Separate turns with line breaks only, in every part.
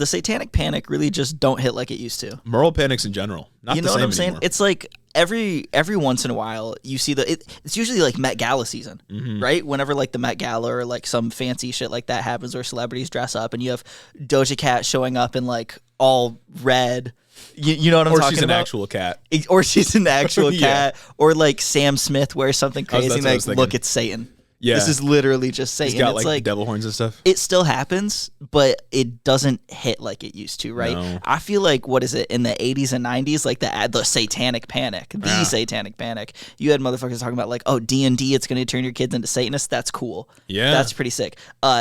the satanic panic really just don't hit like it used to.
Moral panics in general, not
You
the
know
same
what I'm saying?
anymore.
It's like every once in a while you see it's usually like Met Gala season, right? Whenever like the Met Gala or like some fancy shit like that happens where celebrities dress up and you have Doja Cat showing up in like all red. You know what I'm talking about?
Or she's an actual cat.
Or she's an actual
Yeah.
cat. Or like Sam Smith wears something crazy
that's what I was
like,
thinking.
look, it's Satan.
Yeah.
This is literally just Satan.
He's got
It's
like devil horns and stuff.
it still happens, but it doesn't hit like it used to, right?
No.
I feel like, what is it, in the 80s and 90s, like the satanic panic, satanic panic. You had motherfuckers talking about like, oh, D&D, it's going to turn your kids into Satanists. That's cool.
Yeah.
That's pretty sick.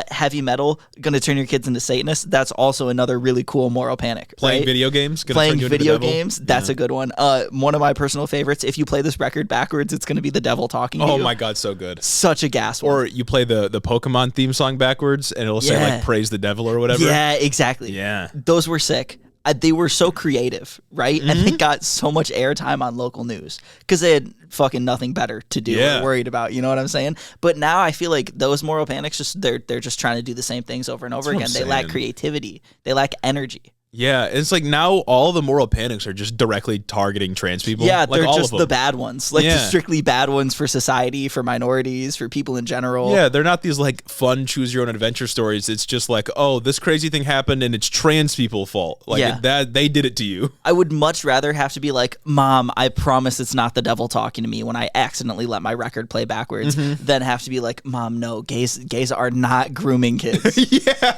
Heavy metal, going to turn your kids into Satanists. That's also another really cool moral panic.
Playing
right?
video games. Gonna
Playing
turn you into the
video
devil?
games, that's a good one. One of my personal favorites, if you play this record backwards, it's going to be the devil talking to you.
Oh my God, so good.
Such a gas one.
Or you play the Pokemon theme song backwards, and it'll say like praise the devil or whatever.
Yeah, exactly.
Yeah.
Those were sick. They were so creative, right? And they got so much airtime on local news because they had fucking nothing better to do or worried about. You know what I'm saying? But now I feel like those moral panics they're just trying to do the same things over and over again. They lack creativity. They lack energy.
Yeah, it's like now all the moral panics are just directly targeting trans people.
Yeah,
like
they're
all
just
of
the
them.
bad ones. Like the strictly bad ones for society, for minorities, for people in general.
Yeah, they're not these like fun choose your own adventure stories. It's just like, oh, this crazy thing happened and it's trans people's fault. Like that they did it to you.
I would much rather have to be like, Mom, I promise it's not the devil talking to me when I accidentally let my record play backwards, than have to be like, Mom, no, gays are not grooming kids.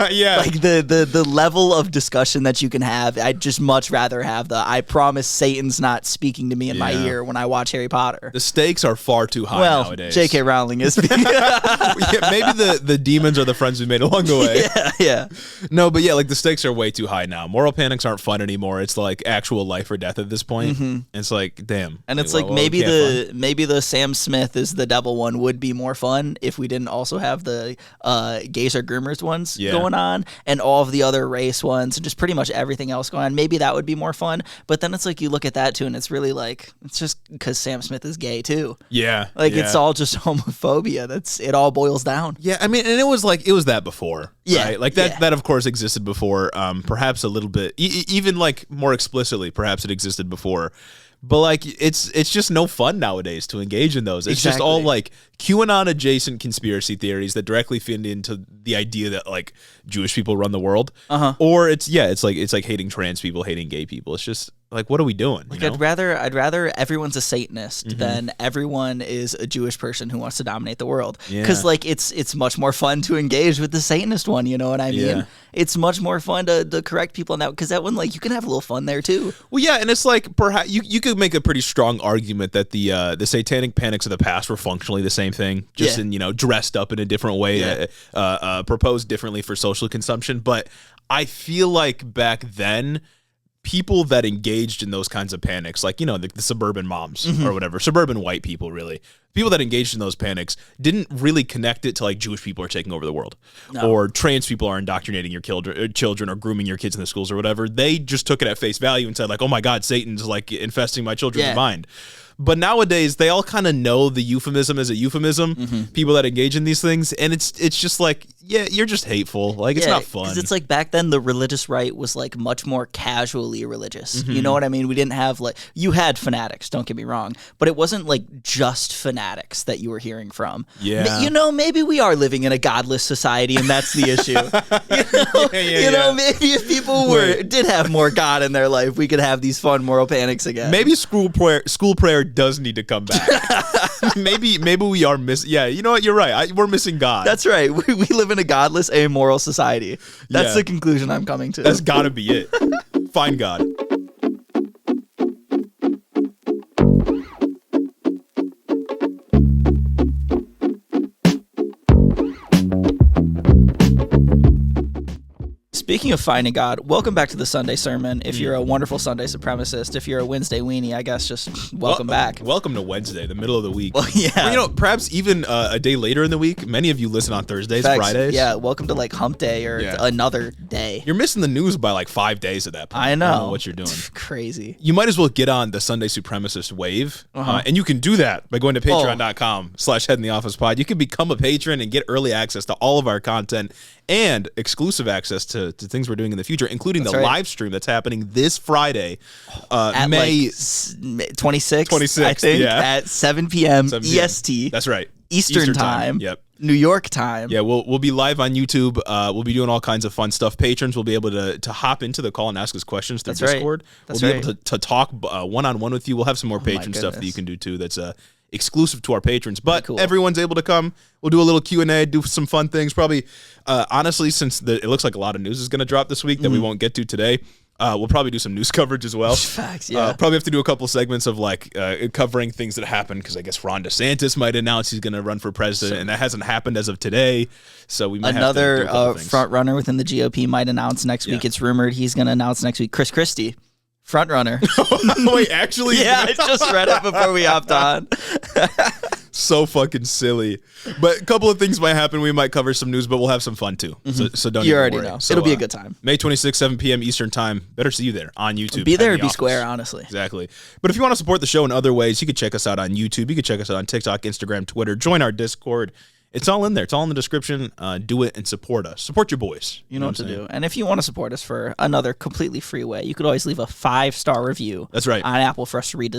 Yeah.
Like the level of discussion that you can have, I'd just much rather have I promise Satan's not speaking to me in my ear when I watch Harry Potter.
The stakes are far too high nowadays.
J.K. Rowling is.
Maybe the demons are the friends we made along the way.
Yeah.
No, but yeah, like the stakes are way too high now. Moral panics aren't fun anymore. It's like actual life or death at this point. It's like, damn.
And it's like maybe the Sam Smith is the devil one would be more fun if we didn't also have the gays are groomers ones going on and all of the other race ones and just pretty much everything else going on. Maybe that would be more fun. But then it's like you look at that too and it's really like it's just because Sam Smith is gay too.
Yeah.
Like it's all just homophobia. It all boils down.
Yeah, I mean, and it was that before.
Yeah.
Right? Like that of course existed before. Perhaps a little bit even like more explicitly, perhaps it existed before. But like it's just no fun nowadays to engage in those. It's just all like QAnon adjacent conspiracy theories that directly fit into the idea that like Jewish people run the world. Or it's like hating trans people, hating gay people. It's just like, what are we doing?
Like
you know?
I'd rather everyone's a Satanist than everyone is a Jewish person who wants to dominate the world. Because like it's much more fun to engage with the Satanist one. You know what I mean?
Yeah.
It's much more fun to correct people on that because that one like you can have a little fun there too.
Well, yeah, and it's like perhaps you could make a pretty strong argument that the satanic panics of the past were functionally the same thing, just in dressed up in a different way, proposed differently for social consumption. But I feel like back then, people that engaged in those kinds of panics, like the suburban moms or whatever, suburban white people, really. People that engaged in those panics didn't really connect it to like Jewish people are taking over the world or trans people are indoctrinating your children or grooming your kids in the schools or whatever. They just took it at face value and said like, oh my God, Satan's like infesting my children's mind. But nowadays, they all kind of know the euphemism as a euphemism, people that engage in these things. And it's just like, yeah, you're just hateful. Like, it's not fun.
Because it's like back then, the religious right was like much more casually religious. You know what I mean? We didn't have like, you had fanatics, don't get me wrong. But it wasn't like just fanatics that you were hearing from.
Yeah.
Maybe we are living in a godless society and that's the issue. Maybe if people did have more God in their life, we could have these fun moral panics again.
Maybe school prayer does need to come back. maybe we are missing. Yeah, you know what? You're right. We're missing God.
That's right. We live in a godless, amoral society. That's the conclusion I'm coming to.
That's got to be it. Find God.
Speaking of finding God, welcome back to the Sunday Sermon. If you're a wonderful Sunday supremacist, if you're a Wednesday weenie, I guess just welcome back.
Welcome to Wednesday, the middle of the week.
Well, yeah.
Or, perhaps even a day later in the week. Many of you listen on Thursdays, Fridays.
Yeah, welcome to like hump day or another day.
You're missing the news by like 5 days at that point.
I know.
I don't know what you're doing.
Crazy.
You might as well get on the Sunday supremacist wave. And you can do that by going to patreon.com/headintheofficepod. You can become a patron and get early access to all of our content and exclusive access to things we're doing in the future, including live stream that's happening this Friday,
at
May
26th, I think, at 7 p.m. EST.
That's right.
Eastern time.
Yep.
New York time.
Yeah, we'll be live on YouTube. We'll be doing all kinds of fun stuff. Patrons will be able to hop into the call and ask us questions through Discord. We'll be able to talk one-on-one with you. We'll have some more patron stuff that you can do too that's exclusive to our patrons. But everyone's able to come. We'll do a little Q&A, do some fun things. Probably, honestly, since it looks like a lot of news is going to drop this week that we won't get to today, we'll probably do some news coverage as well.
Facts, yeah.
Probably have to do a couple segments of covering things that happened because I guess Ron DeSantis might announce he's going to run for president, and that hasn't happened as of today. So we might have to do a couple things.
Front runner within the GOP might announce next week. It's rumored he's going to announce next week. Chris Christie, front runner.
Wait, actually?
Yeah, I just read it before we hopped on.
So fucking silly. But a couple of things might happen. We might cover some news, but we'll have some fun too. So don't
you
even
already
worry.
know.
So,
it'll be a good time.
May 26th, 7 p.m. Eastern time. Better see you there on YouTube.
Be there or be square, honestly.
Exactly. But if you want to support the show in other ways, you can check us out on YouTube. You can check us out on TikTok, Instagram, Twitter. Join our Discord. It's all in there. It's all in the description. Do it and support us. Support your boys.
You know what to do. And if you want to support us for another completely free way, you could always leave a 5-star review.
That's right.
On Apple for us to read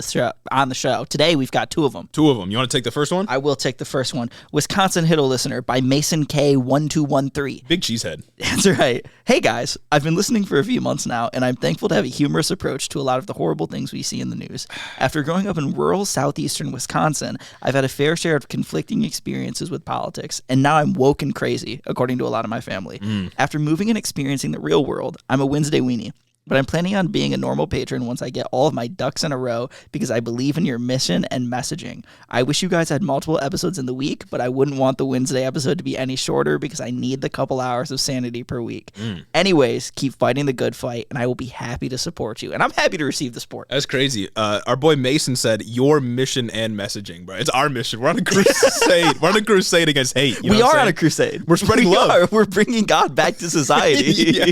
on the show. Today, we've got 2 of them.
2 of them. You want to take the first one?
I will take the first one. Wisconsin Hiddle listener by Mason K1213.
Big cheesehead.
That's right. Hey, guys. I've been listening for a few months now, and I'm thankful to have a humorous approach to a lot of the horrible things we see in the news. After growing up in rural southeastern Wisconsin, I've had a fair share of conflicting experiences with politics, and now I'm woke and crazy, according to a lot of my family. After moving and experiencing the real world, I'm a Wednesday weenie. But I'm planning on being a normal patron once I get all of my ducks in a row because I believe in your mission and messaging. I wish you guys had multiple episodes in the week, but I wouldn't want the Wednesday episode to be any shorter because I need the couple hours of sanity per week. Anyways, keep fighting the good fight, and I will be happy to support you. And I'm happy to receive the support.
That's crazy. Our boy Mason said, your mission and messaging, bro. It's our mission. We're on a crusade. We're on a crusade against hate.
We are on a crusade.
We're spreading love.
We're bringing God back to society.
Yeah.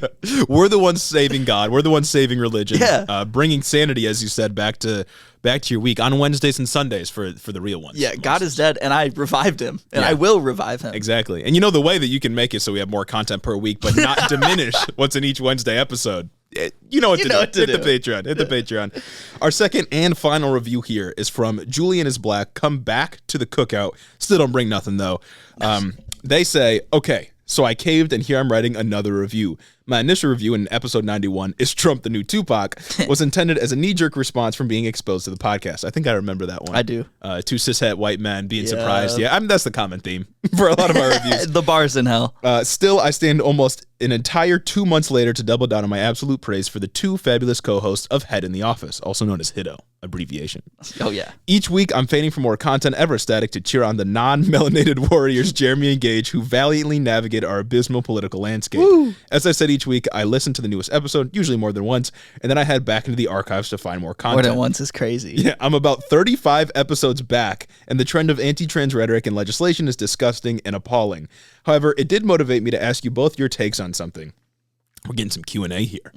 We're the ones saving God. We're the ones saving religion.
Yeah.
Bringing sanity, as you said, back to your week on Wednesdays and Sundays for the real ones.
Yeah, God is dead, and I revived him, and I will revive him.
Exactly. And you know the way that you can make it so we have more content per week, but not diminish what's in each Wednesday episode. You know what to do. Hit the Patreon. Hit the Patreon. Our second and final review here is from Julian is Black. Come back to the cookout. Still don't bring nothing, though. They say, okay, so I caved, and here I'm writing another review. My initial review in episode 91, Is Trump the New Tupac?, was intended as a knee-jerk response from being exposed to the podcast. I think I remember that one.
I do.
2 cishet white men being surprised. Yeah, that's the common theme for a lot of our reviews.
The bar's in hell.
Still, I stand almost an entire 2 months later to double down on my absolute praise for the 2 fabulous co-hosts of Head in the Office, also known as HIDO, abbreviation.
Oh, yeah.
Each week, I'm feigning for more content, ever ecstatic to cheer on the non-melanated warriors, Jeremy and Gage, who valiantly navigate our abysmal political landscape. Woo. As I said, each week, I listen to the newest episode, usually more than once, and then I head back into the archives to find more content.
More than once is crazy.
Yeah, I'm about 35 episodes back, and the trend of anti-trans rhetoric and legislation is disgusting and appalling. However, it did motivate me to ask you both your takes on something. We're getting some Q&A here.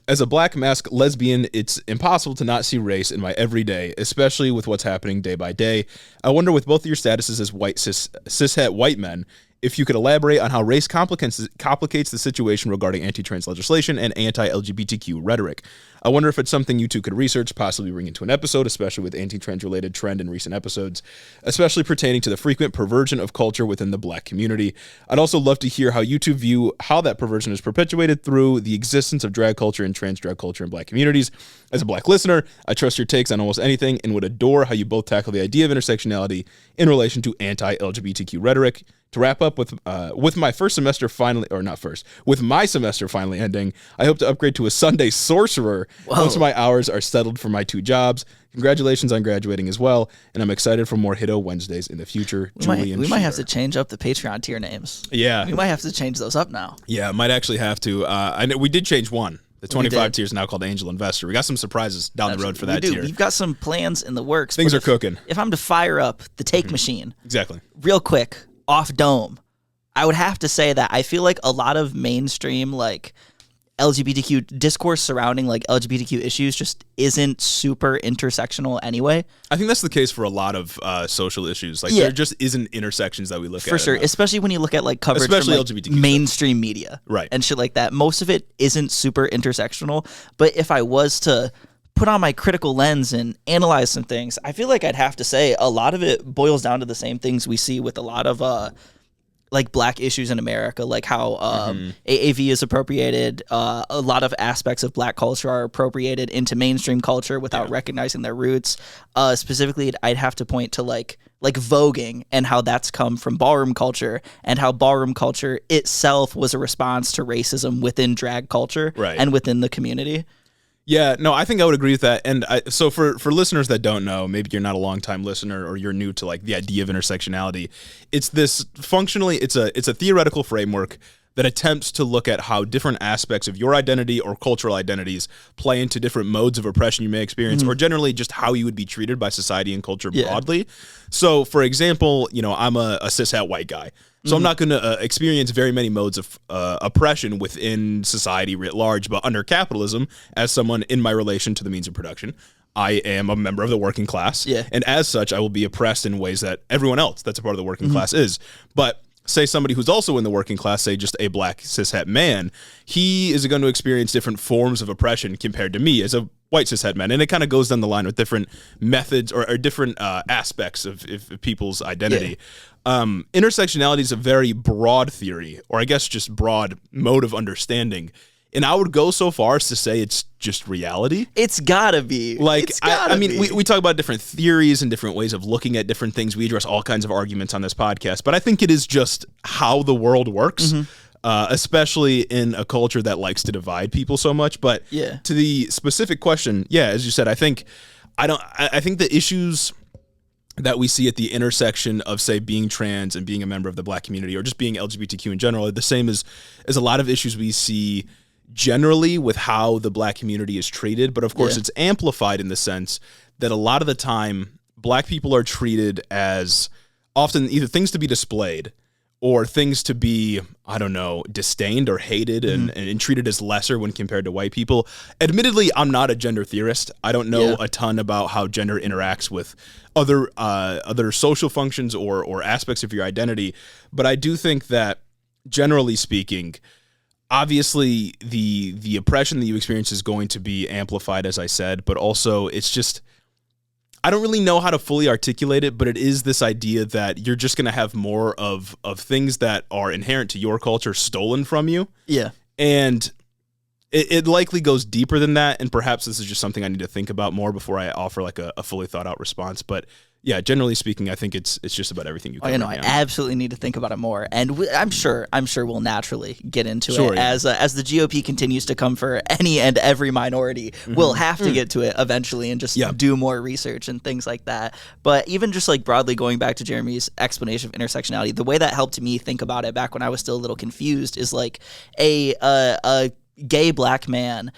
As a black mask lesbian, it's impossible to not see race in my everyday, especially with what's happening day by day. I wonder, with both of your statuses as white cishet white men, if you could elaborate on how race complicates the situation regarding anti-trans legislation and anti-LGBTQ rhetoric. I wonder if it's something you two could research, possibly bring into an episode, especially with anti-trans related trend in recent episodes, especially pertaining to the frequent perversion of culture within the black community. I'd also love to hear how you two view how that perversion is perpetuated through the existence of drag culture and trans drag culture in black communities. As a black listener, I trust your takes on almost anything and would adore how you both tackle the idea of intersectionality in relation to anti-LGBTQ rhetoric. To wrap up with my semester finally ending, I hope to upgrade to a Sunday sorcerer once my hours are settled for my 2 jobs. Congratulations on graduating as well, and I'm excited for more Hiddo Wednesdays in the future.
We might have to change up the Patreon tier names.
Yeah.
We might have to change those up now.
Yeah, might actually have to. I know we did change one. The 25 tier is now called Angel Investor. We got some surprises down the road for that tier.
We've got some plans in the works.
Things are cooking.
If I'm to fire up the take machine.
Exactly.
Real quick. Off dome, I would have to say that I feel like a lot of mainstream LGBTQ discourse surrounding like LGBTQ issues just isn't super intersectional anyway.
I think that's the case for a lot of social issues. Like there just isn't intersections that we look at
for sure,
enough.
Especially when you look at like coverage
especially
from like,
LGBTQ
mainstream media,
right,
and shit like that. Most of it isn't super intersectional. But if I was to put on my critical lens and analyze some things, I feel like I'd have to say a lot of it boils down to the same things we see with a lot of like black issues in America, like how AAV is appropriated. A lot of aspects of black culture are appropriated into mainstream culture without recognizing their roots. Specifically, I'd have to point to like voguing and how that's come from ballroom culture, and how ballroom culture itself was a response to racism within drag culture and within the community.
Yeah, no, I think I would agree with that. And so for listeners that don't know, maybe you're not a longtime listener or you're new to like the idea of intersectionality, it's this functionally, it's a theoretical framework that attempts to look at how different aspects of your identity or cultural identities play into different modes of oppression you may experience, or generally just how you would be treated by society and culture broadly. So, for example, I'm a cishet white guy. So I'm not going to experience very many modes of oppression within society writ large, but under capitalism, as someone in my relation to the means of production, I am a member of the working class. And as such, I will be oppressed in ways that everyone else that's a part of the working class is. But say somebody who's also in the working class, say just a black cishet man, he is going to experience different forms of oppression compared to me as a white cishet man. And it kind of goes down the line with different methods or different aspects of people's identity. Intersectionality is a very broad theory, or I guess just broad mode of understanding. And I would go so far as to say it's just reality.
It's gotta be.
Like, I mean, we talk about different theories and different ways of looking at different things. We address all kinds of arguments on this podcast, but I think it is just how the world works, especially in a culture that likes to divide people so much. But to the specific question, as you said, I think the issues that we see at the intersection of, say, being trans and being a member of the black community, or just being LGBTQ in general, are the same as a lot of issues we see generally with how the black community is treated. But of course, it's amplified in the sense that a lot of the time, black people are treated as often either things to be displayed or things to be, I don't know, disdained or hated and treated as lesser when compared to white people. Admittedly, I'm not a gender theorist. I don't know a ton about how gender interacts with other social functions or aspects of your identity. But I do think that, generally speaking, obviously the oppression that you experience is going to be amplified, as I said, but also it's just, I don't really know how to fully articulate it, but it is this idea that you're just going to have more of things that are inherent to your culture stolen from you. Yeah. And it likely goes deeper than that, and perhaps this is just something I need to think about more before I offer like a fully thought out response. But yeah, generally speaking, I think it's just about everything you covered.
I absolutely need to think about it more, and I'm sure we'll naturally get into it as the GOP continues to come for any and every minority. We'll have to get to it eventually and just do more research and things like that. But even just like broadly going back to Jeremy's explanation of intersectionality, the way that helped me think about it back when I was still a little confused is like a gay black man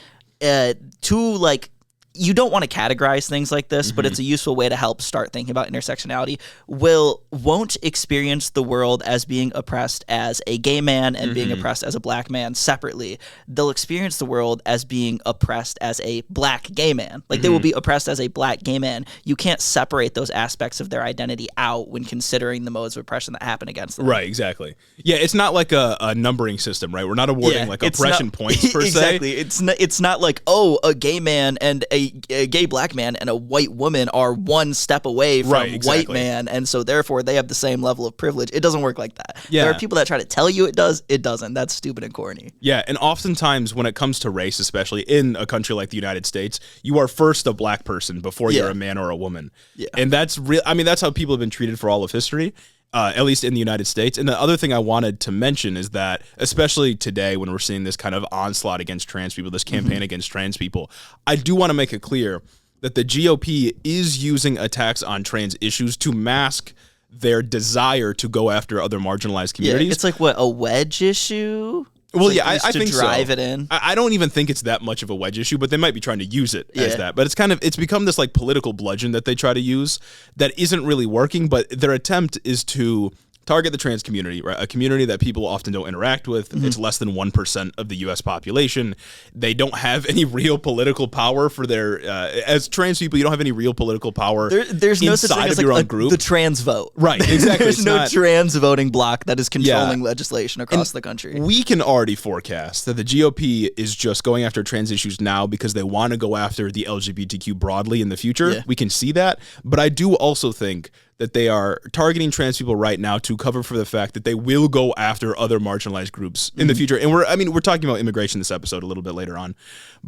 you don't want to categorize things like this, but it's a useful way to help start thinking about intersectionality, won't experience the world as being oppressed as a gay man and being oppressed as a black man separately. They'll experience the world as being oppressed as a black gay man. Like they will be oppressed as a black gay man. You can't separate those aspects of their identity out when considering the modes of oppression that happen against them.
Right, exactly. Yeah, it's not like a numbering system, right? We're not awarding like oppression points per se.
Exactly. It's not like, oh, a gay man and a gay black man and a white woman are one step away from white man, and so therefore they have the same level of privilege. It doesn't work like that. There are people that try to tell you it does. It doesn't. That's stupid and corny.
Yeah, and oftentimes when it comes to race, especially in a country like the United States, you are first a black person before you're a man or a woman. Yeah. And that's real. I mean, that's how people have been treated for all of history. At least in the United States. And the other thing I wanted to mention is that, especially today when we're seeing this kind of onslaught against trans people, this campaign against trans people, I do want to make it clear that the GOP is using attacks on trans issues to mask their desire to go after other marginalized communities.
Yeah, it's like, what, a wedge issue?
Well, yeah, I think so.
Drive it in.
I don't even think it's that much of a wedge issue, but they might be trying to use it as that. But it's become this like political bludgeon that they try to use that isn't really working. But their attempt is to target the trans community, right? A community that people often don't interact with. It's less than 1% of the U.S. population. They don't have any real political power for their as trans people. You don't have any real political power.
There's no such thing as
your own group.
The trans vote,
right? Exactly.
There's no trans voting bloc that is controlling legislation across the country.
We can already forecast that the GOP is just going after trans issues now because they want to go after the LGBTQ broadly in the future.
Yeah.
We can see that, but I do also think that they are targeting trans people right now to cover for the fact that they will go after other marginalized groups in the future. And we're talking about immigration this episode a little bit later on,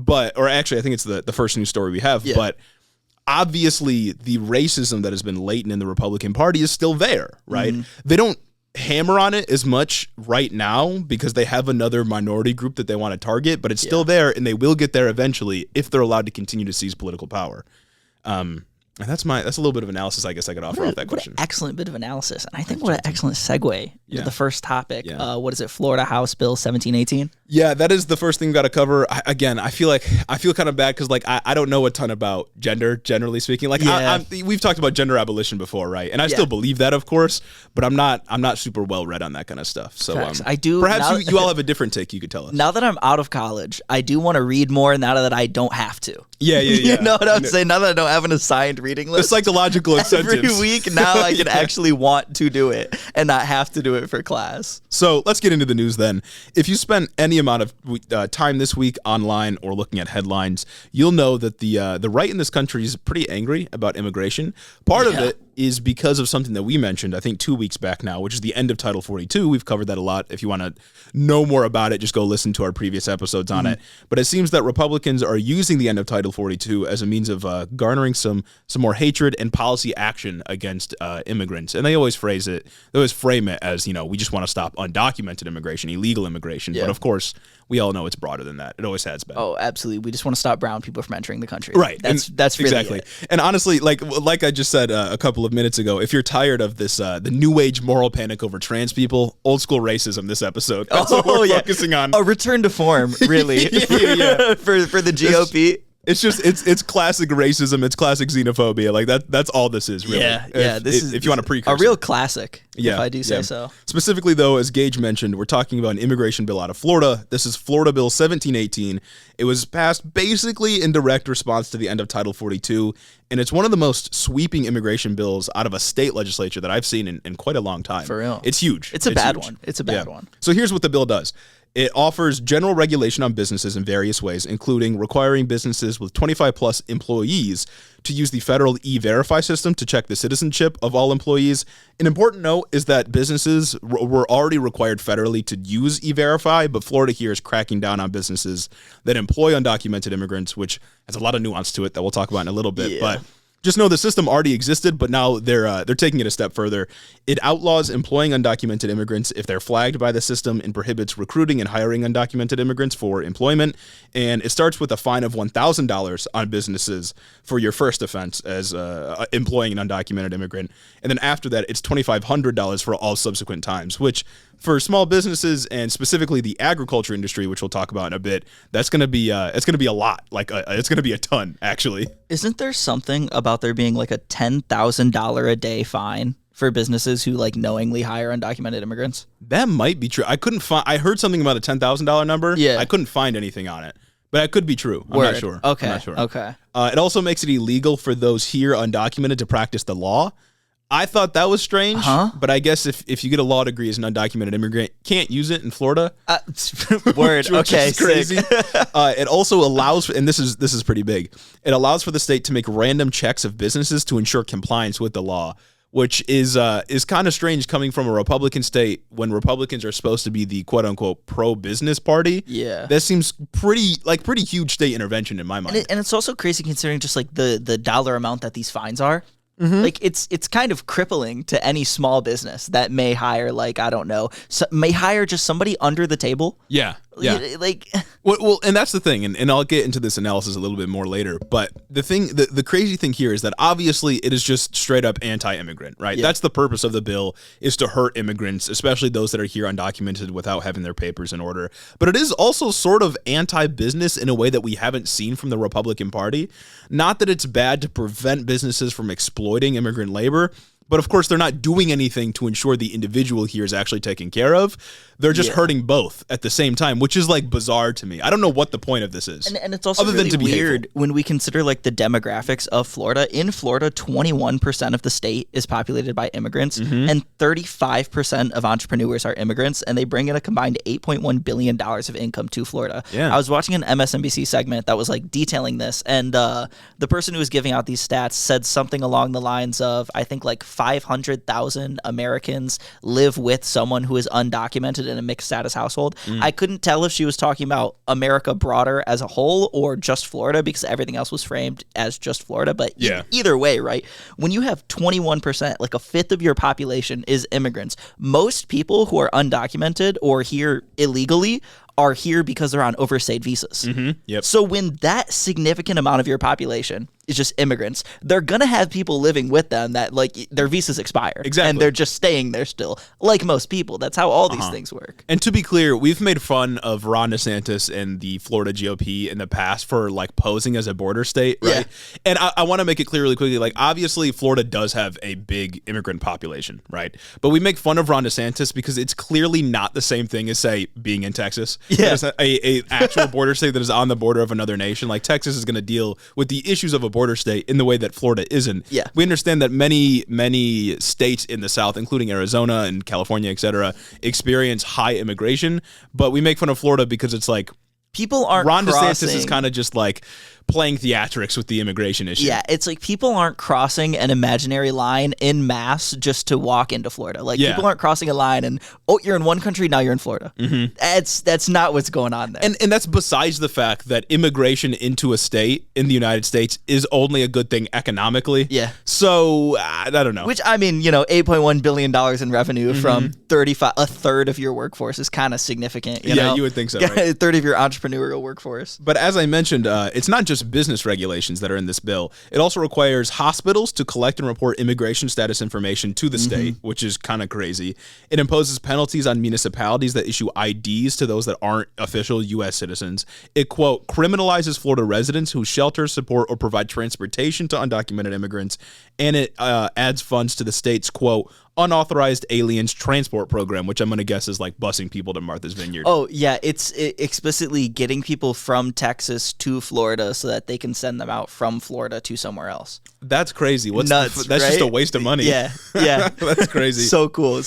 or actually I think it's the first news story we have, but obviously the racism that has been latent in the Republican Party is still there, right? They don't hammer on it as much right now because they have another minority group that they want to target, but it's still there, and they will get there eventually if they're allowed to continue to seize political power. And that's a little bit of analysis I guess I could offer off that question.
What an excellent bit of analysis. And I think what an excellent segue to the first topic. What is it? Florida House Bill 1718?
Yeah, that is the first thing we got to cover. I feel kind of bad because I don't know a ton about gender, generally speaking. We've talked about gender abolition before, right? And I still believe that, of course, but I'm not super well read on that kind of stuff. So
I do.
Perhaps you all have a different take you could tell us.
Now that I'm out of college, I do want to read more now that I don't have to.
Yeah.
You know what I'm saying? Now that I don't have an assigned reading list.
The psychological incentives.
Every week now I can actually want to do it and not have to do it for class.
So let's get into the news then. If you spent any amount of time this week online or looking at headlines, you'll know that the right in this country is pretty angry about immigration. Part of it is because of something that we mentioned, I think 2 weeks back now, which is the end of Title 42. We've covered that a lot. If you want to know more about it, just go listen to our previous episodes on it. But it seems that Republicans are using the end of Title 42 as a means of garnering some more hatred and policy action against immigrants. And they always frame it as, we just want to stop undocumented immigration, illegal immigration. But of course, we all know it's broader than that. It always has been.
Oh, absolutely. We just want to stop brown people from entering the country.
Right.
That's really
exactly
it.
And honestly, like I just said a couple of minutes ago, if you're tired of this, the new age moral panic over trans people, old school racism this episode. That's what we're focusing on.
A return to form, really, for the GOP.
It's just it's classic racism. It's classic xenophobia. Like that's all this is, really. If you want to precursor.
A real classic. If I do say so.
Specifically, though, as Gage mentioned, we're talking about an immigration bill out of Florida. This is Florida Bill 1718. It was passed basically in direct response to the end of Title 42, and it's one of the most sweeping immigration bills out of a state legislature that I've seen in quite a long time.
For real.
It's huge.
It's a bad one. It's a bad one.
So here's what the bill does. It offers general regulation on businesses in various ways, including requiring businesses with 25 plus employees to use the federal E-Verify system to check the citizenship of all employees. An important note is that businesses were already required federally to use E-Verify, but Florida here is cracking down on businesses that employ undocumented immigrants, which has a lot of nuance to it that we'll talk about in a little bit. But just know the system already existed, but now they're taking it a step further. It outlaws employing undocumented immigrants if they're flagged by the system and prohibits recruiting and hiring undocumented immigrants for employment. And it starts with a fine of $1,000 on businesses for your first offense as employing an undocumented immigrant. And then after that, it's $2,500 for all subsequent times, which for small businesses and specifically the agriculture industry, which we'll talk about in a bit, that's going to be it's going to be a lot. It's going to be a ton, actually.
Isn't there something about there being like a $10,000 a day fine for businesses who knowingly hire undocumented immigrants?
That might be true. I heard something about a $10,000 number.
Yeah.
I couldn't find anything on it, but it could be true. I'm not sure.
Okay.
I'm not sure.
Okay.
It also makes it illegal for those here undocumented to practice the law. I thought that was strange, but I guess if you get a law degree as an undocumented immigrant, can't use it in Florida.
Word.
which
Okay.
is crazy. It also allows, and this is pretty big. It allows for the state to make random checks of businesses to ensure compliance with the law, which is kind of strange coming from a Republican state when Republicans are supposed to be the quote unquote pro business party.
Yeah,
that seems pretty huge state intervention in my mind.
And it's also crazy considering just the dollar amount that these fines are. Mm-hmm. It's kind of crippling to any small business that may hire may hire just somebody under the table.
Yeah. Well, and that's the thing, and I'll get into this analysis a little bit more later. But the crazy thing here is that obviously it is just straight up anti-immigrant, right? Yeah. That's the purpose of the bill, is to hurt immigrants, especially those that are here undocumented without having their papers in order. But it is also sort of anti-business in a way that we haven't seen from the Republican Party. Not that it's bad to prevent businesses from exploiting immigrant labor, But of course, they're not doing anything to ensure the individual here is actually taken care of. They're just hurting both at the same time, which is like bizarre to me. I don't know what the point of this is.
And it's also really weird when we consider like the demographics of Florida. In Florida, 21% of the state is populated by immigrants, and 35% of entrepreneurs are immigrants, and they bring in a combined $8.1 billion of income to Florida.
Yeah.
I was watching an MSNBC segment that was like detailing this, and the person who was giving out these stats said something along the lines of, I think like 500,000 Americans live with someone who is undocumented in a mixed status household. I couldn't tell if she was talking about America broader as a whole or just Florida, because everything else was framed as just Florida. But either way, right? When you have 21%, like a fifth of your population is immigrants, most people who are undocumented or here illegally are here because they're on overstayed visas. So when that significant amount of your population is just immigrants, they're going to have people living with them that like their visas expire.
Exactly.
And they're just staying there still, like most people. That's how all these things work.
And to be clear, we've made fun of Ron DeSantis and the Florida GOP in the past for like posing as a border state, right?
Yeah.
And I want to make it clear really quickly, like obviously Florida does have a big immigrant population, right? But we make fun of Ron DeSantis because it's clearly not the same thing as, say, being in Texas.
Yeah.
A actual border state that is on the border of another nation. Like Texas is going to deal with the issues of a border state in the way that Florida isn't.
Yeah.
We understand that many states in the South, including Arizona and California, et cetera, experience high immigration, but we make fun of Florida because it's like
people aren't
Ron
crossing.
DeSantis is kind of just like playing theatrics with the immigration issue.
Yeah, it's like people aren't crossing an imaginary line in mass just to walk into Florida. Like people aren't crossing a line and, oh, you're in one country, now you're in Florida. That's not what's going on there.
And that's besides the fact that immigration into a state in the United States is only a good thing economically.
Yeah.
So, I don't know.
Which, I mean, you know, $8.1 billion in revenue from a third of your workforce is kind of significant. You know?
You would think so, right?
A third of your entrepreneurial workforce.
But as I mentioned, it's not just business regulations that are in this bill. It also requires hospitals to collect and report immigration status information to the state, which is kind of crazy. It imposes penalties on municipalities that issue IDs to those that aren't official U.S. citizens. It, quote, criminalizes Florida residents who shelter, support, or provide transportation to undocumented immigrants. And it adds funds to the state's, quote, unauthorized aliens transport program, which I'm going to guess is like busing people to Martha's Vineyard.
Oh, yeah. It's explicitly getting people from Texas to Florida so that they can send them out from Florida to somewhere else.
That's crazy.
Nuts,
that's
right?
just a waste of money.
Yeah.
That's crazy.
So cool.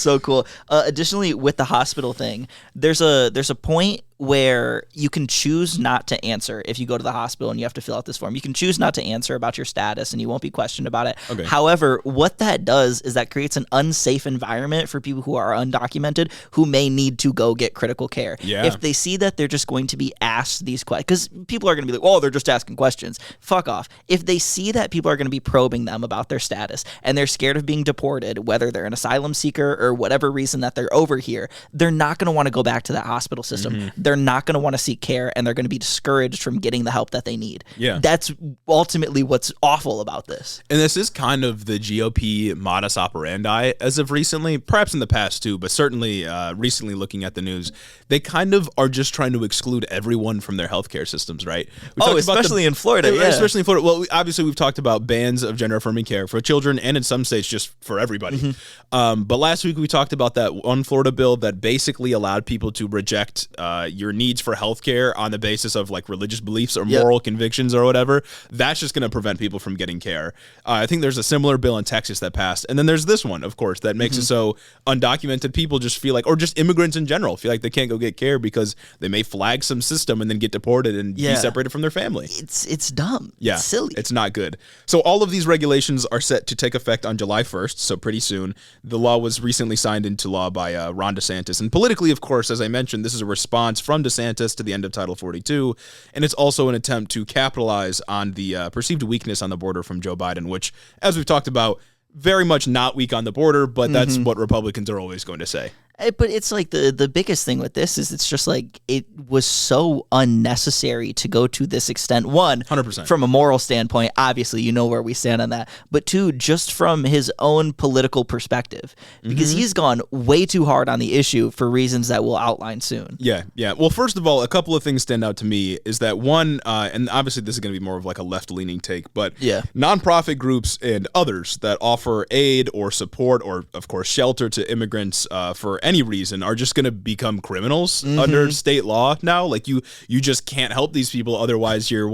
Additionally, with the hospital thing, there's a point where you can choose not to answer if you go to the hospital and you have to fill out this form. You can choose not to answer about your status and you won't be questioned about it.
Okay.
However, what that does is that creates an unsafe environment for people who are undocumented who may need to go get critical care.
Yeah.
If they see that they're just going to be asked these questions, because people are going to be like, oh, they're just asking questions. Fuck off. If they see that people are going to be probing them about their status and they're scared of being deported, whether they're an asylum seeker or whatever reason that they're over here, they're not going to want to go back to that hospital system. They're not going to want to seek care, and they're going to be discouraged from getting the help that they need.
Yeah.
That's ultimately what's awful about this.
And this is kind of the GOP modus operandi as of recently, perhaps in the past too, but certainly recently looking at the news, they kind of are just trying to exclude everyone from their healthcare systems, right?
Especially in Florida. Yeah.
Especially in Florida. Well, obviously we've talked about bans of gender-affirming care for children and in some states just for everybody. But last week we talked about that one Florida bill that basically allowed people to reject your needs for healthcare on the basis of like religious beliefs or moral convictions or whatever. That's just going to prevent people from getting care. I think there's a similar bill in Texas that passed. And then there's this one, of course, that makes it so undocumented people just feel like, or just immigrants in general, feel like they can't go get care because they may flag some system and then get deported and be separated from their family.
It's dumb.
Yeah,
it's silly.
It's not good. So all of these regulations are set to take effect on July 1st, so pretty soon. The law was recently signed into law by Ron DeSantis. And politically, of course, as I mentioned, this is a response from DeSantis to the end of Title 42, and it's also an attempt to capitalize on the perceived weakness on the border from Joe Biden, which, as we've talked about, very much not weak on the border, but that's what Republicans are always going to say.
But it's like the biggest thing with this is it's just like it was so unnecessary to go to this extent. One,
100%.
From a moral standpoint, obviously you know where we stand on that. But two, just from his own political perspective, because he's gone way too hard on the issue for reasons that we'll outline soon.
Yeah. Well, first of all, a couple of things stand out to me is that one, and obviously this is going to be more of like a left-leaning take, but nonprofit groups and others that offer aid or support or, of course, shelter to immigrants for any reason are just going to become criminals under state law now. Like you just can't help these people, otherwise you're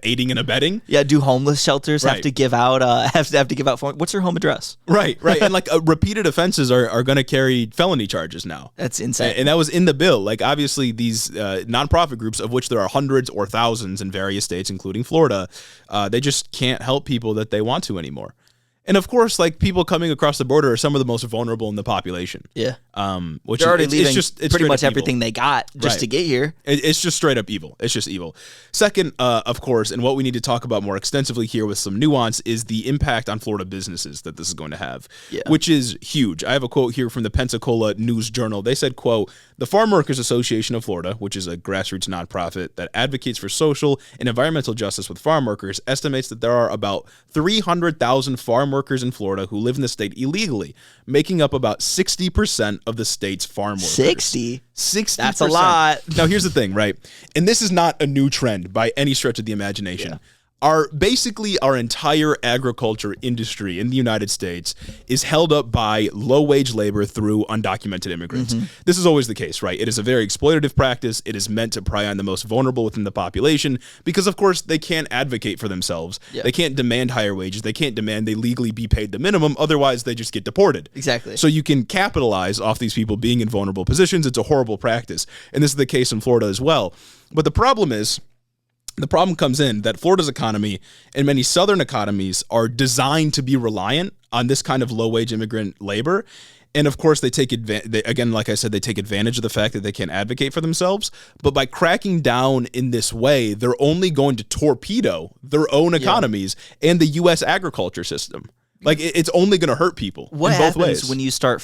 aiding and abetting.
Yeah, do homeless shelters have to give out have to give out phone? What's your home address?
Right. And repeated offenses are going to carry felony charges now.
That's insane.
And that was in the bill. Like obviously these nonprofit groups, of which there are hundreds or thousands in various states, including Florida, they just can't help people that they want to anymore. And of course, like people coming across the border are some of the most vulnerable in the population.
Yeah.
Which
they're already leaving
it's
pretty much everything they got just to get here.
It's just straight up evil. It's just evil. Second, of course, and what we need to talk about more extensively here with some nuance is the impact on Florida businesses that this is going to have, which is huge. I have a quote here from the Pensacola News Journal. They said, quote, "The Farm Workers Association of Florida, which is a grassroots nonprofit that advocates for social and environmental justice with farm workers, estimates that there are about 300,000 farm workers in Florida who live in the state illegally, making up about 60% of the state's farm workers."
60?
60%.
That's a lot.
Now, here's the thing, right? And this is not a new trend by any stretch of the imagination. Basically our entire agriculture industry in the United States is held up by low-wage labor through undocumented immigrants. This is always the case, right? It is a very exploitative practice. It is meant to prey on the most vulnerable within the population because, of course, they can't advocate for themselves. They can't demand higher wages. They can't demand they legally be paid the minimum. Otherwise, they just get deported.
Exactly.
So you can capitalize off these people being in vulnerable positions. It's a horrible practice. And this is the case in Florida as well. But the problem comes in that Florida's economy and many southern economies are designed to be reliant on this kind of low-wage immigrant labor. And of course, they take advantage, again, like I said, they take advantage of the fact that they can't advocate for themselves. But by cracking down in this way, they're only going to torpedo their own economies and the U.S. agriculture system. Like, it's only going to hurt people in both ways.
When you start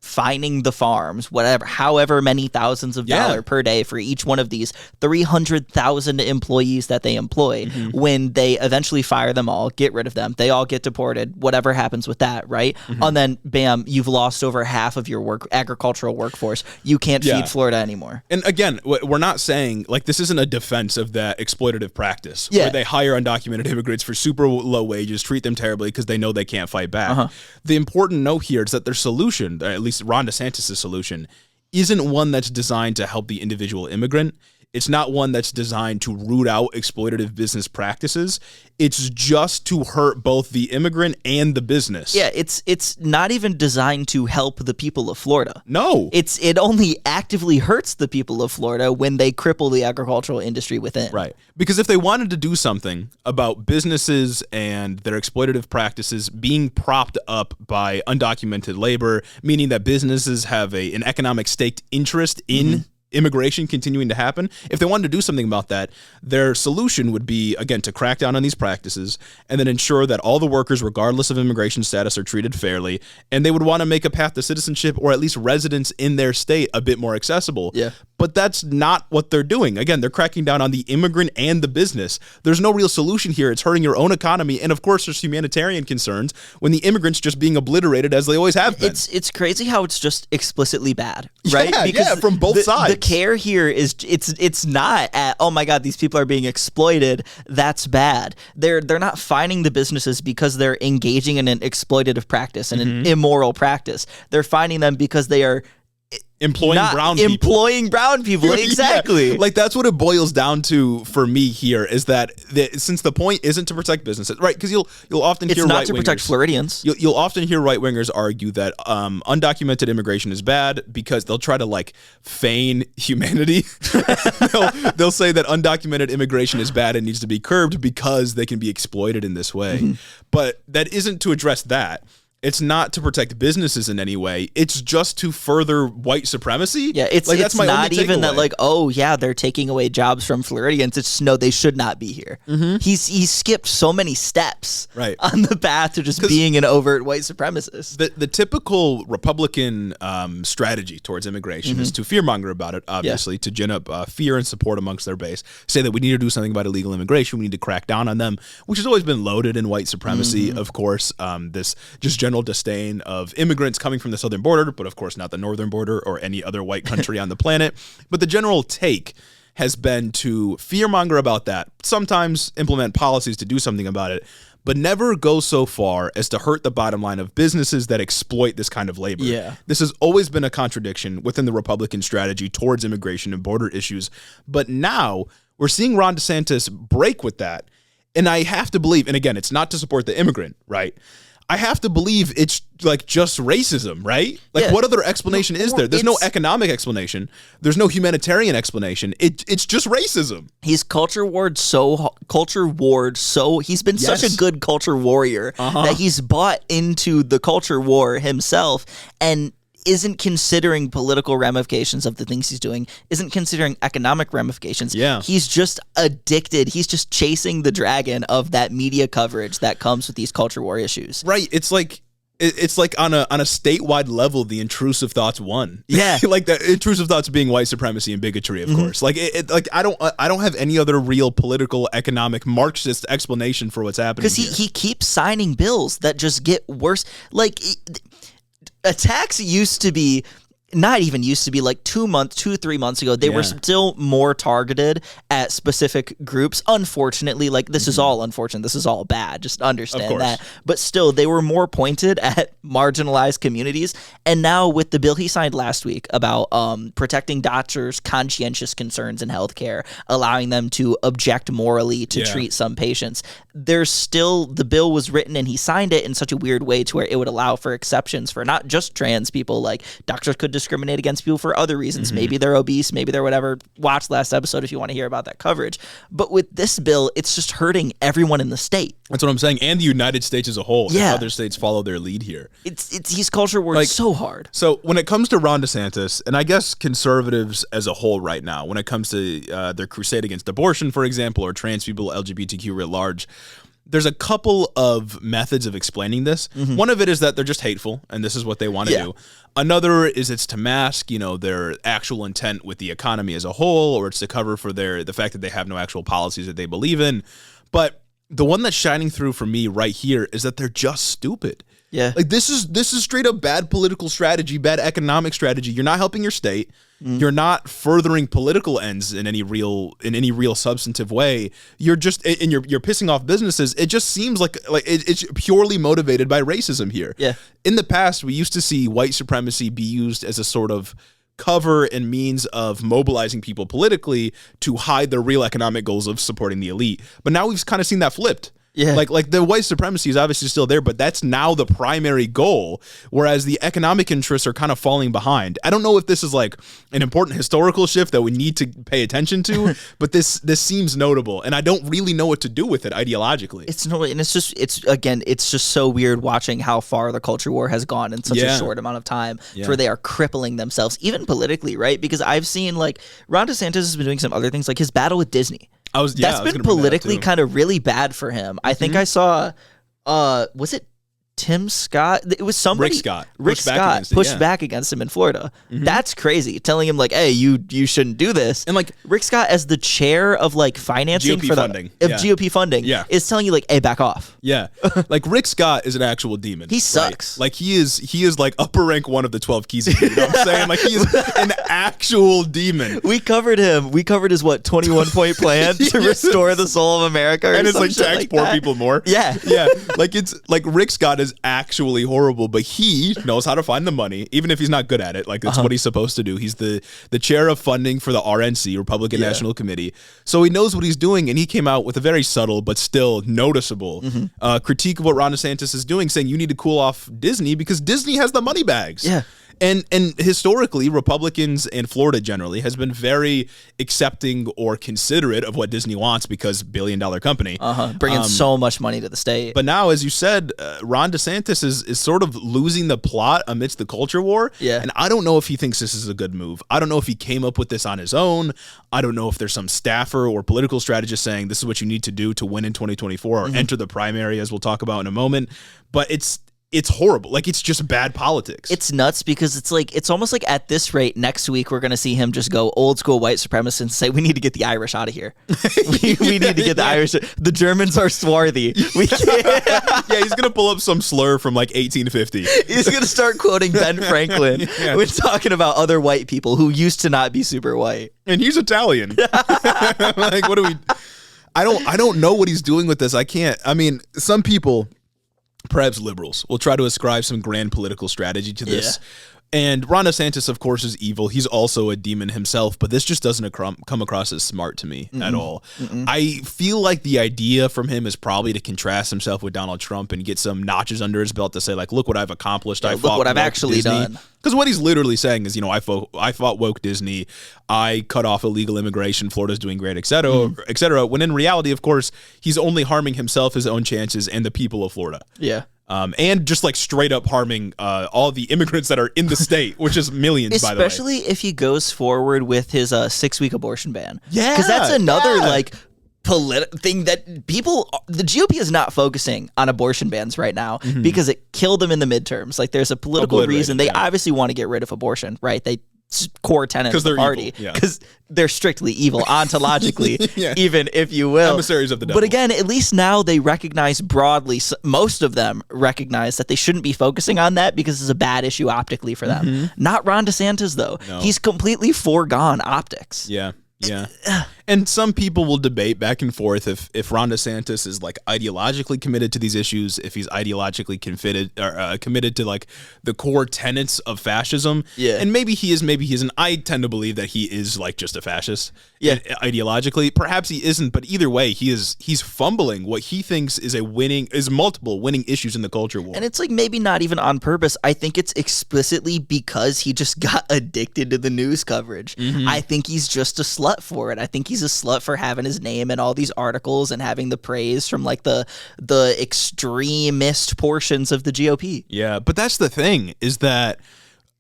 fining the farms, however many thousands of dollars per day for each one of these 300,000 employees that they employ, when they eventually fire them all, get rid of them, they all get deported, whatever happens with that, right? And then, bam, you've lost over half of your agricultural workforce. You can't feed Florida anymore.
And again, we're not saying, like, this isn't a defense of that exploitative practice where they hire undocumented immigrants for super low wages, treat them terribly because they know they can't fight back. The important note here is that their solution, at least Ron DeSantis' solution, isn't one that's designed to help the individual immigrant. It's not one that's designed to root out exploitative business practices. It's just to hurt both the immigrant and the business.
Yeah, it's not even designed to help the people of Florida.
No.
It only actively hurts the people of Florida when they cripple the agricultural industry within.
Right. Because if they wanted to do something about businesses and their exploitative practices being propped up by undocumented labor, meaning that businesses have an economic staked interest in immigration continuing to happen, if they wanted to do something about that, their solution would be, again, to crack down on these practices and then ensure that all the workers, regardless of immigration status, are treated fairly. And they would want to make a path to citizenship or at least residence in their state a bit more accessible.
Yeah.
But that's not what they're doing. Again, they're cracking down on the immigrant and the business. There's no real solution here. It's hurting your own economy. And of course, there's humanitarian concerns when the immigrants just being obliterated as they always have been.
It's crazy how it's just explicitly bad, right?
Yeah, from both sides.
The care here is it's not at, oh my God, these people are being exploited. That's bad. They're not fining the businesses because they're engaging in an exploitative practice and an immoral practice. They're fining them because they are
employing
brown people. Exactly.
Yeah. Like, that's what it boils down to for me here, is that since the point isn't to protect businesses, right? Because you'll often hear
it's not to protect Floridians.
You'll often hear right wingers argue that undocumented immigration is bad because they'll try to like feign humanity. they'll say that undocumented immigration is bad and needs to be curbed because they can be exploited in this way. But that isn't to address that. It's not to protect businesses in any way. It's just to further white supremacy.
Yeah, it's
like,
that's
my
not
only
even
takeaway.
that like, oh yeah, they're taking away jobs from Floridians. It's just, no, they should not be here. He's skipped so many steps on the path to just being an overt white supremacist.
The typical Republican strategy towards immigration is to fearmonger about it, obviously, to gin up fear and support amongst their base, say that we need to do something about illegal immigration, we need to crack down on them, which has always been loaded in white supremacy, of course, this just general disdain of immigrants coming from the southern border, but of course not the northern border or any other white country on the planet. But the general take has been to fearmonger about that, sometimes implement policies to do something about it, but never go so far as to hurt the bottom line of businesses that exploit this kind of labor.
Yeah.
This has always been a contradiction within the Republican strategy towards immigration and border issues. But now we're seeing Ron DeSantis break with that. And I have to believe, and again, it's not to support the immigrant, right? I have to believe it's like just racism, right? Like, what other explanation is there? There's no economic explanation. There's no humanitarian explanation. It's just racism.
He's culture warred so he's been such a good culture warrior that he's bought into the culture war himself and isn't considering political ramifications of the things he's doing, isn't considering economic ramifications.
Yeah.
He's just addicted. He's just chasing the dragon of that media coverage that comes with these culture war issues.
Right. It's like on a statewide level, the intrusive thoughts won.
Yeah.
Like the intrusive thoughts being white supremacy and bigotry, of course. Like I don't have any other real political, economic, Marxist explanation for what's happening.
Because he keeps signing bills that just get worse. Like, a tax used to be, not even used to be, like 3 months ago, they were still more targeted at specific groups. Unfortunately, like, this is all unfortunate. This is all bad. Just understand that. But still, they were more pointed at marginalized communities. And now with the bill he signed last week about protecting doctors' conscientious concerns in healthcare, allowing them to object morally to treat some patients, there's still, the bill was written and he signed it in such a weird way to where it would allow for exceptions for not just trans people. Like, doctors could discriminate against people for other reasons. Maybe they're obese, maybe they're whatever. Watch last episode if you want to hear about that coverage. But with this bill, it's just hurting everyone in the state.
That's what I'm saying. And the United States as a whole.
Yeah.
If other states follow their lead here.
He's culture warred so hard.
So when it comes to Ron DeSantis, and I guess conservatives as a whole right now, when it comes to their crusade against abortion, for example, or trans people, LGBTQ writ large, there's a couple of methods of explaining this. One of it is that they're just hateful, and this is what they want to do. Another is it's to mask, their actual intent with the economy as a whole, or it's to cover for the fact that they have no actual policies that they believe in. But the one that's shining through for me right here is that they're just stupid.
Yeah.
Like, this is straight up bad political strategy, bad economic strategy. You're not helping your state. You're not furthering political ends in any real substantive way. You're just, and you're pissing off businesses. It just seems like it's purely motivated by racism here.
Yeah.
In the past, we used to see white supremacy be used as a sort of cover and means of mobilizing people politically to hide the real economic goals of supporting the elite. But now we've kind of seen that flipped.
Yeah.
Like the white supremacy is obviously still there, but that's now the primary goal, whereas the economic interests are kind of falling behind. I don't know if this is like an important historical shift that we need to pay attention to, but this seems notable, and I don't really know what to do with it ideologically.
It's just so weird watching how far the culture war has gone in such a short amount of time, where they are crippling themselves, even politically, right? Because I've seen, like, Ron DeSantis has been doing some other things, like his battle with Disney. That's been politically kind of really bad for him. I think I saw, was it Tim Scott? It was somebody. Rick Scott pushed back against him in Florida. That's crazy. Telling him, like, hey, you shouldn't do this.
And, like,
Rick Scott, as the chair of, like, financing for GOP funding, is telling you, like, hey, back off.
Yeah. Like, Rick Scott is an actual demon.
He sucks.
Right? Like, he is like upper rank one of the 12 keys. You know what I'm saying? Like, he is an actual demon.
We covered him. We covered his 21-point plan to restore the soul of America,
and it's like tax poor people more.
Yeah.
Like, it's like Rick Scott is actually horrible, but he knows how to find the money, even if he's not good at it. Like, that's what he's supposed to do. He's the chair of funding for the RNC, Republican National Committee. So he knows what he's doing, and he came out with a very subtle but still noticeable critique of what Ron DeSantis is doing, saying you need to cool off Disney because Disney has the money bags.
Yeah.
And historically, Republicans and Florida generally has been very accepting or considerate of what Disney wants because billion-dollar company.
Bringing so much money to the state.
But now, as you said, Ron DeSantis is sort of losing the plot amidst the culture war.
Yeah.
And I don't know if he thinks this is a good move. I don't know if he came up with this on his own. I don't know if there's some staffer or political strategist saying this is what you need to do to win in 2024 or enter the primary, as we'll talk about in a moment. But it's horrible. Like, it's just bad politics.
It's nuts because it's almost like at this rate, next week we're going to see him just go old school white supremacist and say, we need to get the Irish out of here. we need to get the Irish. The Germans are swarthy. We can't.
Yeah, he's going to pull up some slur from like 1850.
He's going to start quoting Ben Franklin when talking about other white people who used to not be super white.
And he's Italian. Like, what do we... I don't know what he's doing with this. I can't. I mean, some people... perhaps liberals will try to ascribe some grand political strategy to this. And Ron DeSantis, of course, is evil. He's also a demon himself, but this just doesn't come across as smart to me at all. I feel like the idea from him is probably to contrast himself with Donald Trump and get some notches under his belt to say, like, look what I've accomplished.
Look what I've actually done.
Because what he's literally saying is, I fought woke Disney. I cut off illegal immigration. Florida's doing great, et cetera, et cetera. When in reality, of course, he's only harming himself, his own chances, and the people of Florida.
Yeah.
And just like straight up harming all the immigrants that are in the state, which is millions, by the way.
Especially if he goes forward with his 6-week abortion ban. Yeah. Because that's another thing that the GOP is not focusing on abortion bans right now because it killed them in the midterms. Like, there's a political reason. They obviously want to get rid of abortion, right? Core tenet of the party because they're strictly evil ontologically, even if you will.
Emissaries of the devil.
But again, at least now they recognize broadly, most of them recognize that they shouldn't be focusing on that because it's a bad issue optically for them. Not Ron DeSantis, though. No. He's completely foregone optics.
Yeah. Yeah. And some people will debate back and forth if Ron DeSantis is like ideologically committed to these issues, if he's ideologically committed to like the core tenets of fascism.
Yeah.
And maybe he is, maybe he isn't. I tend to believe that he is like just a fascist. Yeah. Ideologically. Perhaps he isn't, but either way, he's fumbling what he thinks is multiple winning issues in the culture war.
And it's like maybe not even on purpose. I think it's explicitly because he just got addicted to the news coverage. I think he's just a slut for it. I think he's a slut for having his name in all these articles and having the praise from like the extremist portions of the GOP.
Yeah, but that's the thing is that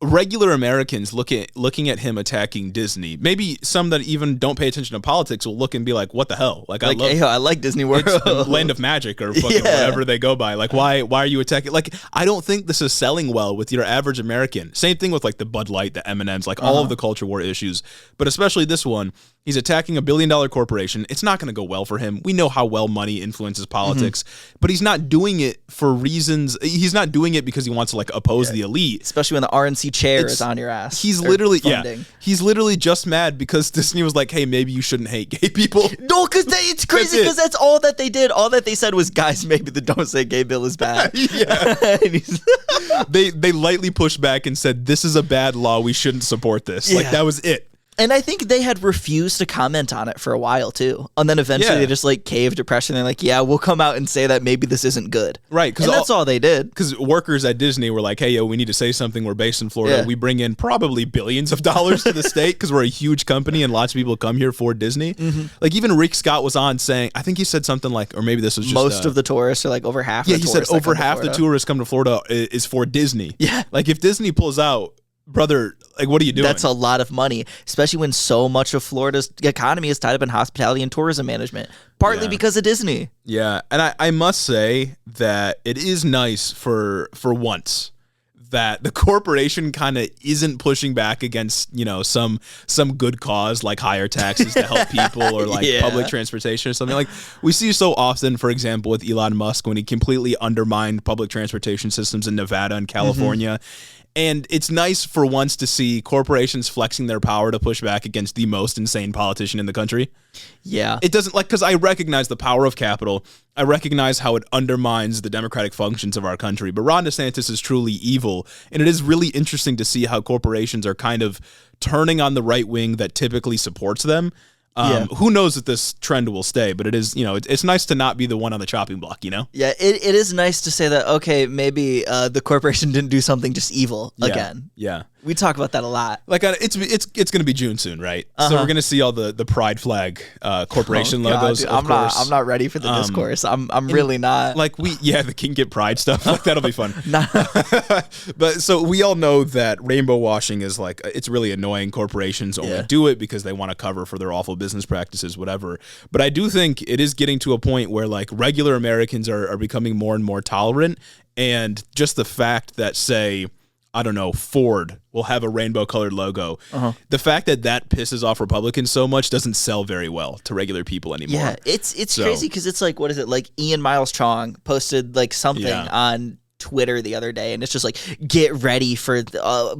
regular Americans looking at him attacking Disney, maybe some that even don't pay attention to politics will look and be like, what the hell? Like
I like Disney World.
It's the land of magic or fucking whatever they go by. Like, why are you attacking? Like, I don't think this is selling well with your average American. Same thing with like the Bud Light, the M&Ms, like all of the culture war issues. But especially this one, he's attacking a billion-dollar corporation. It's not going to go well for him. We know how well money influences politics, but he's not doing it for reasons. He's not doing it because he wants to like oppose the elite.
Especially when the RNC chair is on your ass.
He's literally he's literally just mad because Disney was like, hey, maybe you shouldn't hate gay people.
No, because it's crazy because that's all that they did. All that they said was, guys, maybe the Don't Say Gay bill is bad.
They lightly pushed back and said, this is a bad law. We shouldn't support this. Like, that was it.
And I think they had refused to comment on it for a while, too. And then eventually they just, like, caved to pressure. And they're like, yeah, we'll come out and say that maybe this isn't good.
Right.
And that's all they did.
Because workers at Disney were like, hey, yo, we need to say something. We're based in Florida. Yeah. We bring in probably billions of dollars to the state because we're a huge company and lots of people come here for Disney. Like, even Rick Scott was on saying, I think he said something like, or maybe this was just...
most of the tourists are like over half the tourists.
Yeah, he said over half the tourists come to Florida is for Disney.
Yeah.
Like, if Disney pulls out... brother, like, what are you doing?
That's a lot of money, especially when so much of Florida's economy is tied up in hospitality and tourism management, partly because of Disney.
Yeah, and I must say that it is nice for once that the corporation kind of isn't pushing back against, some good cause like higher taxes to help people or like public transportation or something. Like we see so often, for example, with Elon Musk when he completely undermined public transportation systems in Nevada and California. And it's nice for once to see corporations flexing their power to push back against the most insane politician in the country.
Yeah.
It doesn't because I recognize the power of capital. I recognize how it undermines the democratic functions of our country. But Ron DeSantis is truly evil. And it is really interesting to see how corporations are kind of turning on the right wing that typically supports them. Who knows if this trend will stay, but it is, it's nice to not be the one on the chopping block,
Yeah, it is nice to say that, okay, maybe the corporation didn't do something just evil again.
Yeah.
We talk about that a lot.
Like it's going to be June soon, right? So we're going to see all the pride flag corporation logos.
Dude, I'm not ready for the discourse. I'm really not.
Like the King Get Pride stuff. Like that'll be fun. But so we all know that rainbow washing is like, it's really annoying. Corporations only do it because they want to cover for their awful business practices, whatever. But I do think it is getting to a point where like regular Americans are becoming more and more tolerant, and just the fact that, say, I don't know, Ford will have a rainbow colored logo. The fact that pisses off Republicans so much doesn't sell very well to regular people anymore.
Yeah, it's crazy because it's like, what is it? Like Ian Miles Chong posted like something on Twitter the other day, and it's just like, get ready for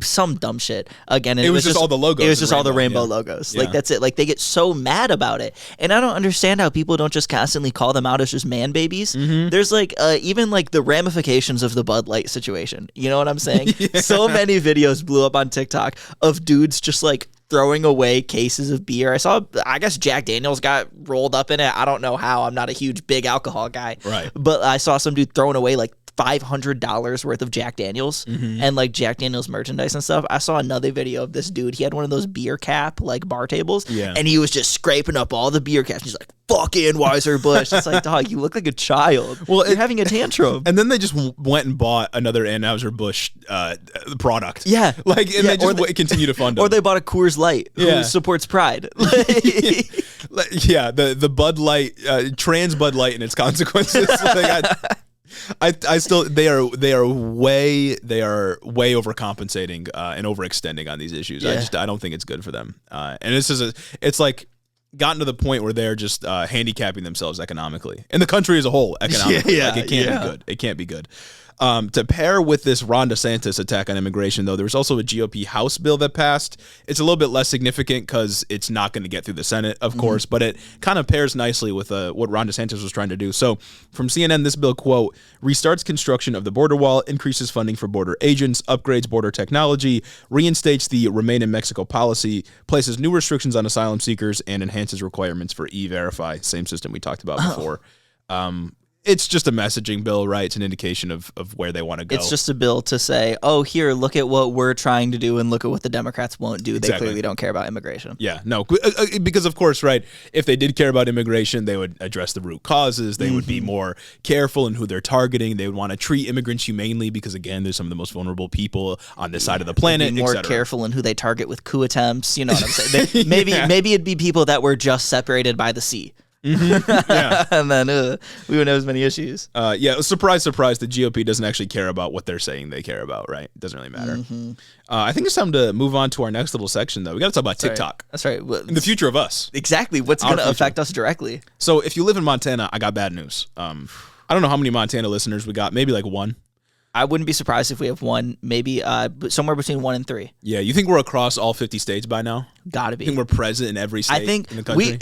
some dumb shit again. And
it was just all the logos.
It was just all the rainbow logos. Like that's it. Like they get so mad about it, and I don't understand how people don't just constantly call them out as just man babies. There's like even like the ramifications of the Bud Light situation. You know what I'm saying? So many videos blew up on TikTok of dudes just like throwing away cases of beer. I guess Jack Daniels got rolled up in it. I don't know how. I'm not a huge big alcohol guy,
right?
But I saw some dude throwing away like $500 worth of Jack Daniels and like Jack Daniels merchandise and stuff. I saw another video of this dude. He had one of those beer cap like bar tables, and he was just scraping up all the beer caps. He's like, "Fuck Anheuser-Busch." It's like, dog, you look like a child. Well, you're having a tantrum.
And then they just went and bought another Anheuser-Busch product.
Yeah,
like, and they just continue to fund them.
Or they bought a Coors Light, who supports Pride.
The Bud Light, trans Bud Light, and its consequences. I still they are way overcompensating and overextending on these issues. I don't think it's good for them. And it's like gotten to the point where they're just handicapping themselves economically, and the country as a whole economically. Like it can't be good. It can't be good. To pair with this Ron DeSantis attack on immigration, though, there was also a GOP House bill that passed. It's a little bit less significant because it's not going to get through the Senate, of course, but it kind of pairs nicely with what Ron DeSantis was trying to do. So from CNN, this bill, quote, restarts construction of the border wall, increases funding for border agents, upgrades border technology, reinstates the Remain in Mexico policy, places new restrictions on asylum seekers, and enhances requirements for E-Verify, same system we talked about before. It's just a messaging bill, right? It's an indication of where they want to go.
It's just a bill to say, oh, here, look at what we're trying to do and look at what the Democrats won't do. They clearly don't care about immigration.
Yeah, no, because of course, right, if they did care about immigration, they would address the root causes. They would be more careful in who they're targeting. They would want to treat immigrants humanely because, again, there's some of the most vulnerable people on this side of the planet,
be more careful in who they target with coup attempts. You know what I'm saying? Maybe it'd be people that were just separated by the sea. And then we wouldn't have as many issues.
Surprise, surprise, the GOP doesn't actually care about what they're saying they care about, right? It doesn't really matter. I think it's time to move on to our next little section, though. We got to talk about TikTok.
That's right. Well,
and the future of us.
Exactly. What's going to affect us directly?
So if you live in Montana, I got bad news. I don't know how many Montana listeners we got. Maybe like one.
I wouldn't be surprised if we have one, maybe somewhere between 1 and 3.
Yeah, you think we're across all 50 states by now?
Gotta be.
I think we're present in every state in the country?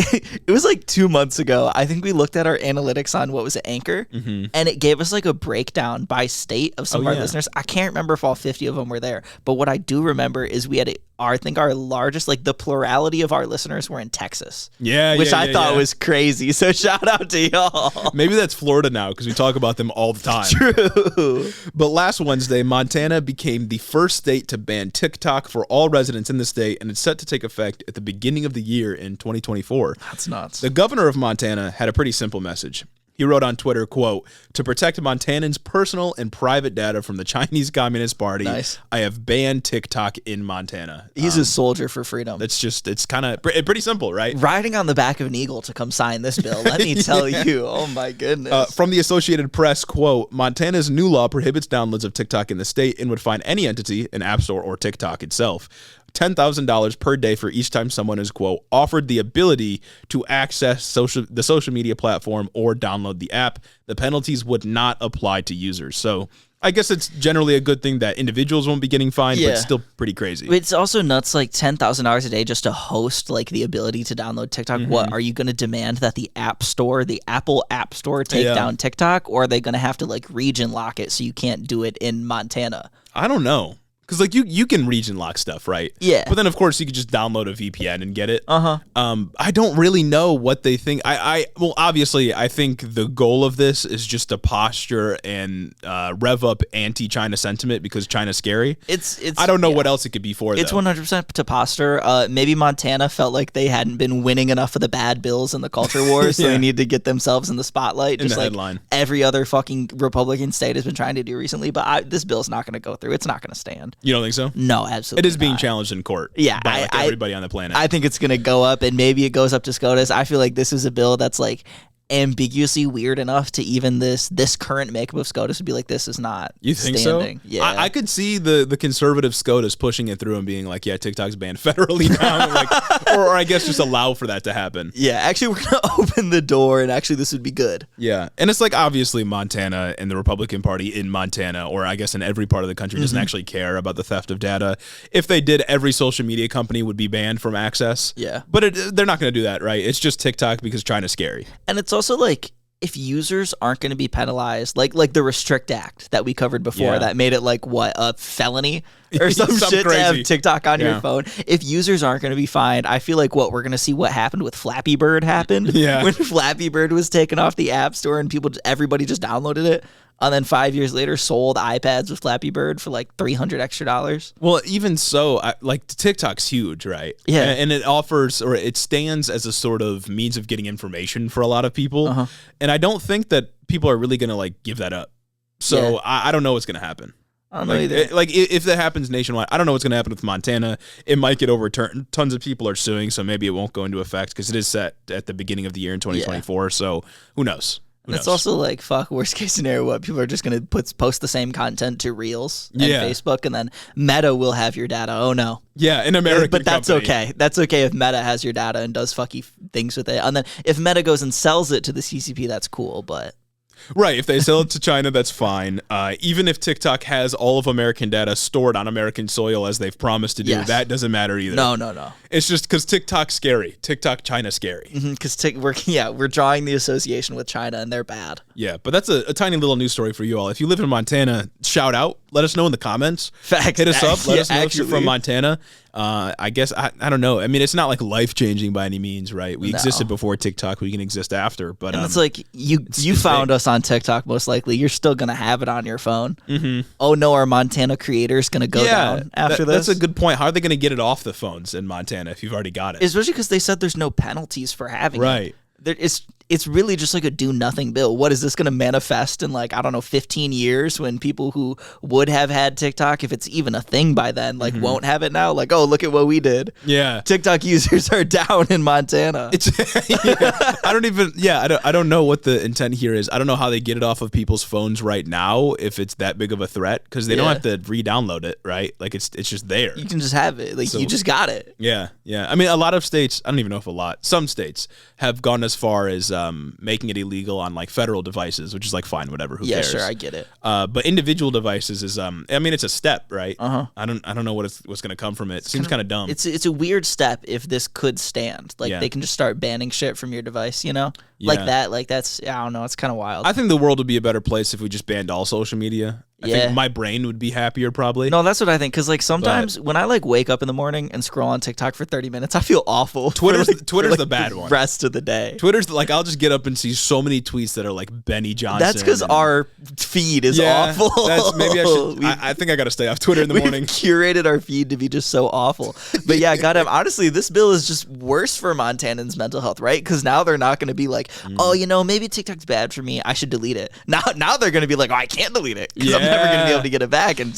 It was like 2 months ago. I think we looked at our analytics on, what was it, Anchor? And it gave us like a breakdown by state of some of our listeners. I can't remember if all 50 of them were there. But what I do remember is we had I think our largest, like the plurality of our listeners were in Texas. Which I thought was crazy. So shout out to y'all.
Maybe that's Florida now because we talk about them all the time.
True.
But last Wednesday, Montana became the first state to ban TikTok for all residents in the state, and it's set to take effect at the beginning of the year in 2024.
That's nuts.
The governor of Montana had a pretty simple message. He wrote on Twitter, quote, to protect Montanans' personal and private data from the Chinese Communist Party, I have banned TikTok in Montana.
He's a soldier for freedom.
It's kind of pretty simple, right?
Riding on the back of an eagle to come sign this bill. Let me tell you. Oh, my goodness.
From the Associated Press, quote, Montana's new law prohibits downloads of TikTok in the state and would fine any entity, an app store or TikTok itself, $10,000 per day for each time someone is, quote, offered the ability to access the social media platform or download the app. The penalties would not apply to users. So I guess it's generally a good thing that individuals won't be getting fined, but it's still pretty crazy.
It's also nuts, like $10,000 a day just to host like the ability to download TikTok. What, are you going to demand that the App Store, the Apple App Store take down TikTok, or are they going to have to like region lock it so you can't do it in Montana?
I don't know. Because like you can region lock stuff, right?
Yeah.
But then of course you could just download a VPN and get it.
Uh-huh.
I don't really know what they think. Well, obviously I think the goal of this is just to posture and rev up anti-China sentiment because China's scary.
It's
I don't know what else it could be for.
It's 100% to posture. Maybe Montana felt like they hadn't been winning enough of the bad bills in the culture wars, so they need to get themselves in the spotlight, just
in the
like
headline.
Every other fucking Republican state has been trying to do recently. But this bill's not going to go through. It's not going to stand.
You don't think so?
No, absolutely.
It is being
not.
challenged in court.
Yeah,
by like everybody on the planet.
I think it's going to go up, and maybe it goes up to SCOTUS. I feel like this is a bill that's like ambiguously weird enough to even this current makeup of SCOTUS would be like, this is not
You think
standing.
so?
Yeah.
I could see the conservative SCOTUS pushing it through and being like, yeah, TikTok's banned federally now. Like, or I guess just allow for that to happen.
Yeah, actually, we're going to open the door, and actually this would be good.
Yeah, and it's like obviously Montana and the Republican Party in Montana, or I guess in every part of the country, doesn't actually care about the theft of data. If they did, every social media company would be banned from access.
Yeah.
But they're not going to do that, right? It's just TikTok because China's scary.
And it's also like, if users aren't going to be penalized, like the Restrict Act that we covered before, that made it like a felony or some shit
crazy.
to have TikTok on your phone. If users aren't going to be fined, I feel like we're going to see what happened with Flappy Bird happened.
Yeah.
When Flappy Bird was taken off the App Store and everybody just downloaded it. And then 5 years later, sold iPads with Flappy Bird for like $300 extra.
Well, even so, like TikTok's huge, right?
Yeah.
And it offers, or it stands as a sort of means of getting information for a lot of people. And I don't think that people are really going to like give that up. So I don't know what's going to happen.
I don't know either.
If that happens nationwide, I don't know what's going to happen with Montana. It might get overturned. Tons of people are suing, so maybe it won't go into effect because it is set at the beginning of the year in 2024. So who knows?
It's also like, fuck, worst case scenario, what people are just going to post the same content to Reels and Facebook, and then Meta will have your data. Oh, no.
Yeah, in America.
But that's okay. That's okay if Meta has your data and does fucky things with it. And then if Meta goes and sells it to the CCP, that's cool, but...
Right, if they sell it to China, that's fine. Even if TikTok has all of American data stored on American soil as they've promised to do, that doesn't matter either.
No.
It's just because TikTok's scary. TikTok, China's scary.
Because we're drawing the association with China, and they're bad.
Yeah, but that's a tiny little news story for you all. If you live in Montana, shout out. Let us know in the comments.
Facts.
Hit us up. Let us know if you're from Montana. I guess, I don't know. I mean, it's not like life-changing by any means, right? We existed before TikTok. We can exist after. But
and it's like, you found us on TikTok, most likely. You're still going to have it on your phone. Oh, no, our Montana creator's going to go down after this?
That's a good point. How are they going to get it off the phones in Montana if you've already got it?
Especially because they said there's no penalties for having it.
Right.
It's really just like a do-nothing bill. What is this going to manifest in, like, I don't know, 15 years when people who would have had TikTok, if it's even a thing by then, like, won't have it now? Like, oh, look at what we did.
Yeah.
TikTok users are down in Montana.
I don't know what the intent here is. I don't know how they get it off of people's phones right now if it's that big of a threat, because they don't have to re-download it, right? Like, it's just there.
You can just have it. Like, you just got it.
Yeah. I mean, a lot of states, I don't even know if a lot, some states have gone as far as making it illegal on like federal devices, which is like fine, whatever, who cares?
Yeah, sure, I get it.
But individual devices is I mean, it's a step, right? I don't know what's going to come from it. Seems kind of dumb.
It's a weird step if this could stand. Like they can just start banning shit from your device, you know? Like that. Like that's, I don't know, it's kind of wild.
I think the world would be a better place if we just banned all social media. I think my brain would be happier probably.
No, that's what I think. Because like sometimes when I like wake up in the morning and scroll on TikTok for 30 minutes, I feel awful.
Twitter's the bad one.
Rest of the day.
Twitter's like, I'll just get up and see so many tweets that are like Benny Johnson.
That's because our feed is awful.
Maybe I should. I think I got to stay off Twitter in the morning.
Curated our feed to be just so awful. But yeah, goddamn. Honestly, this bill is just worse for Montanans' mental health, right? Because now they're not going to be like, oh, you know, maybe TikTok's bad for me. I should delete it. Now they're going to be like, oh, I can't delete it because I'm never going to be able to get it back. And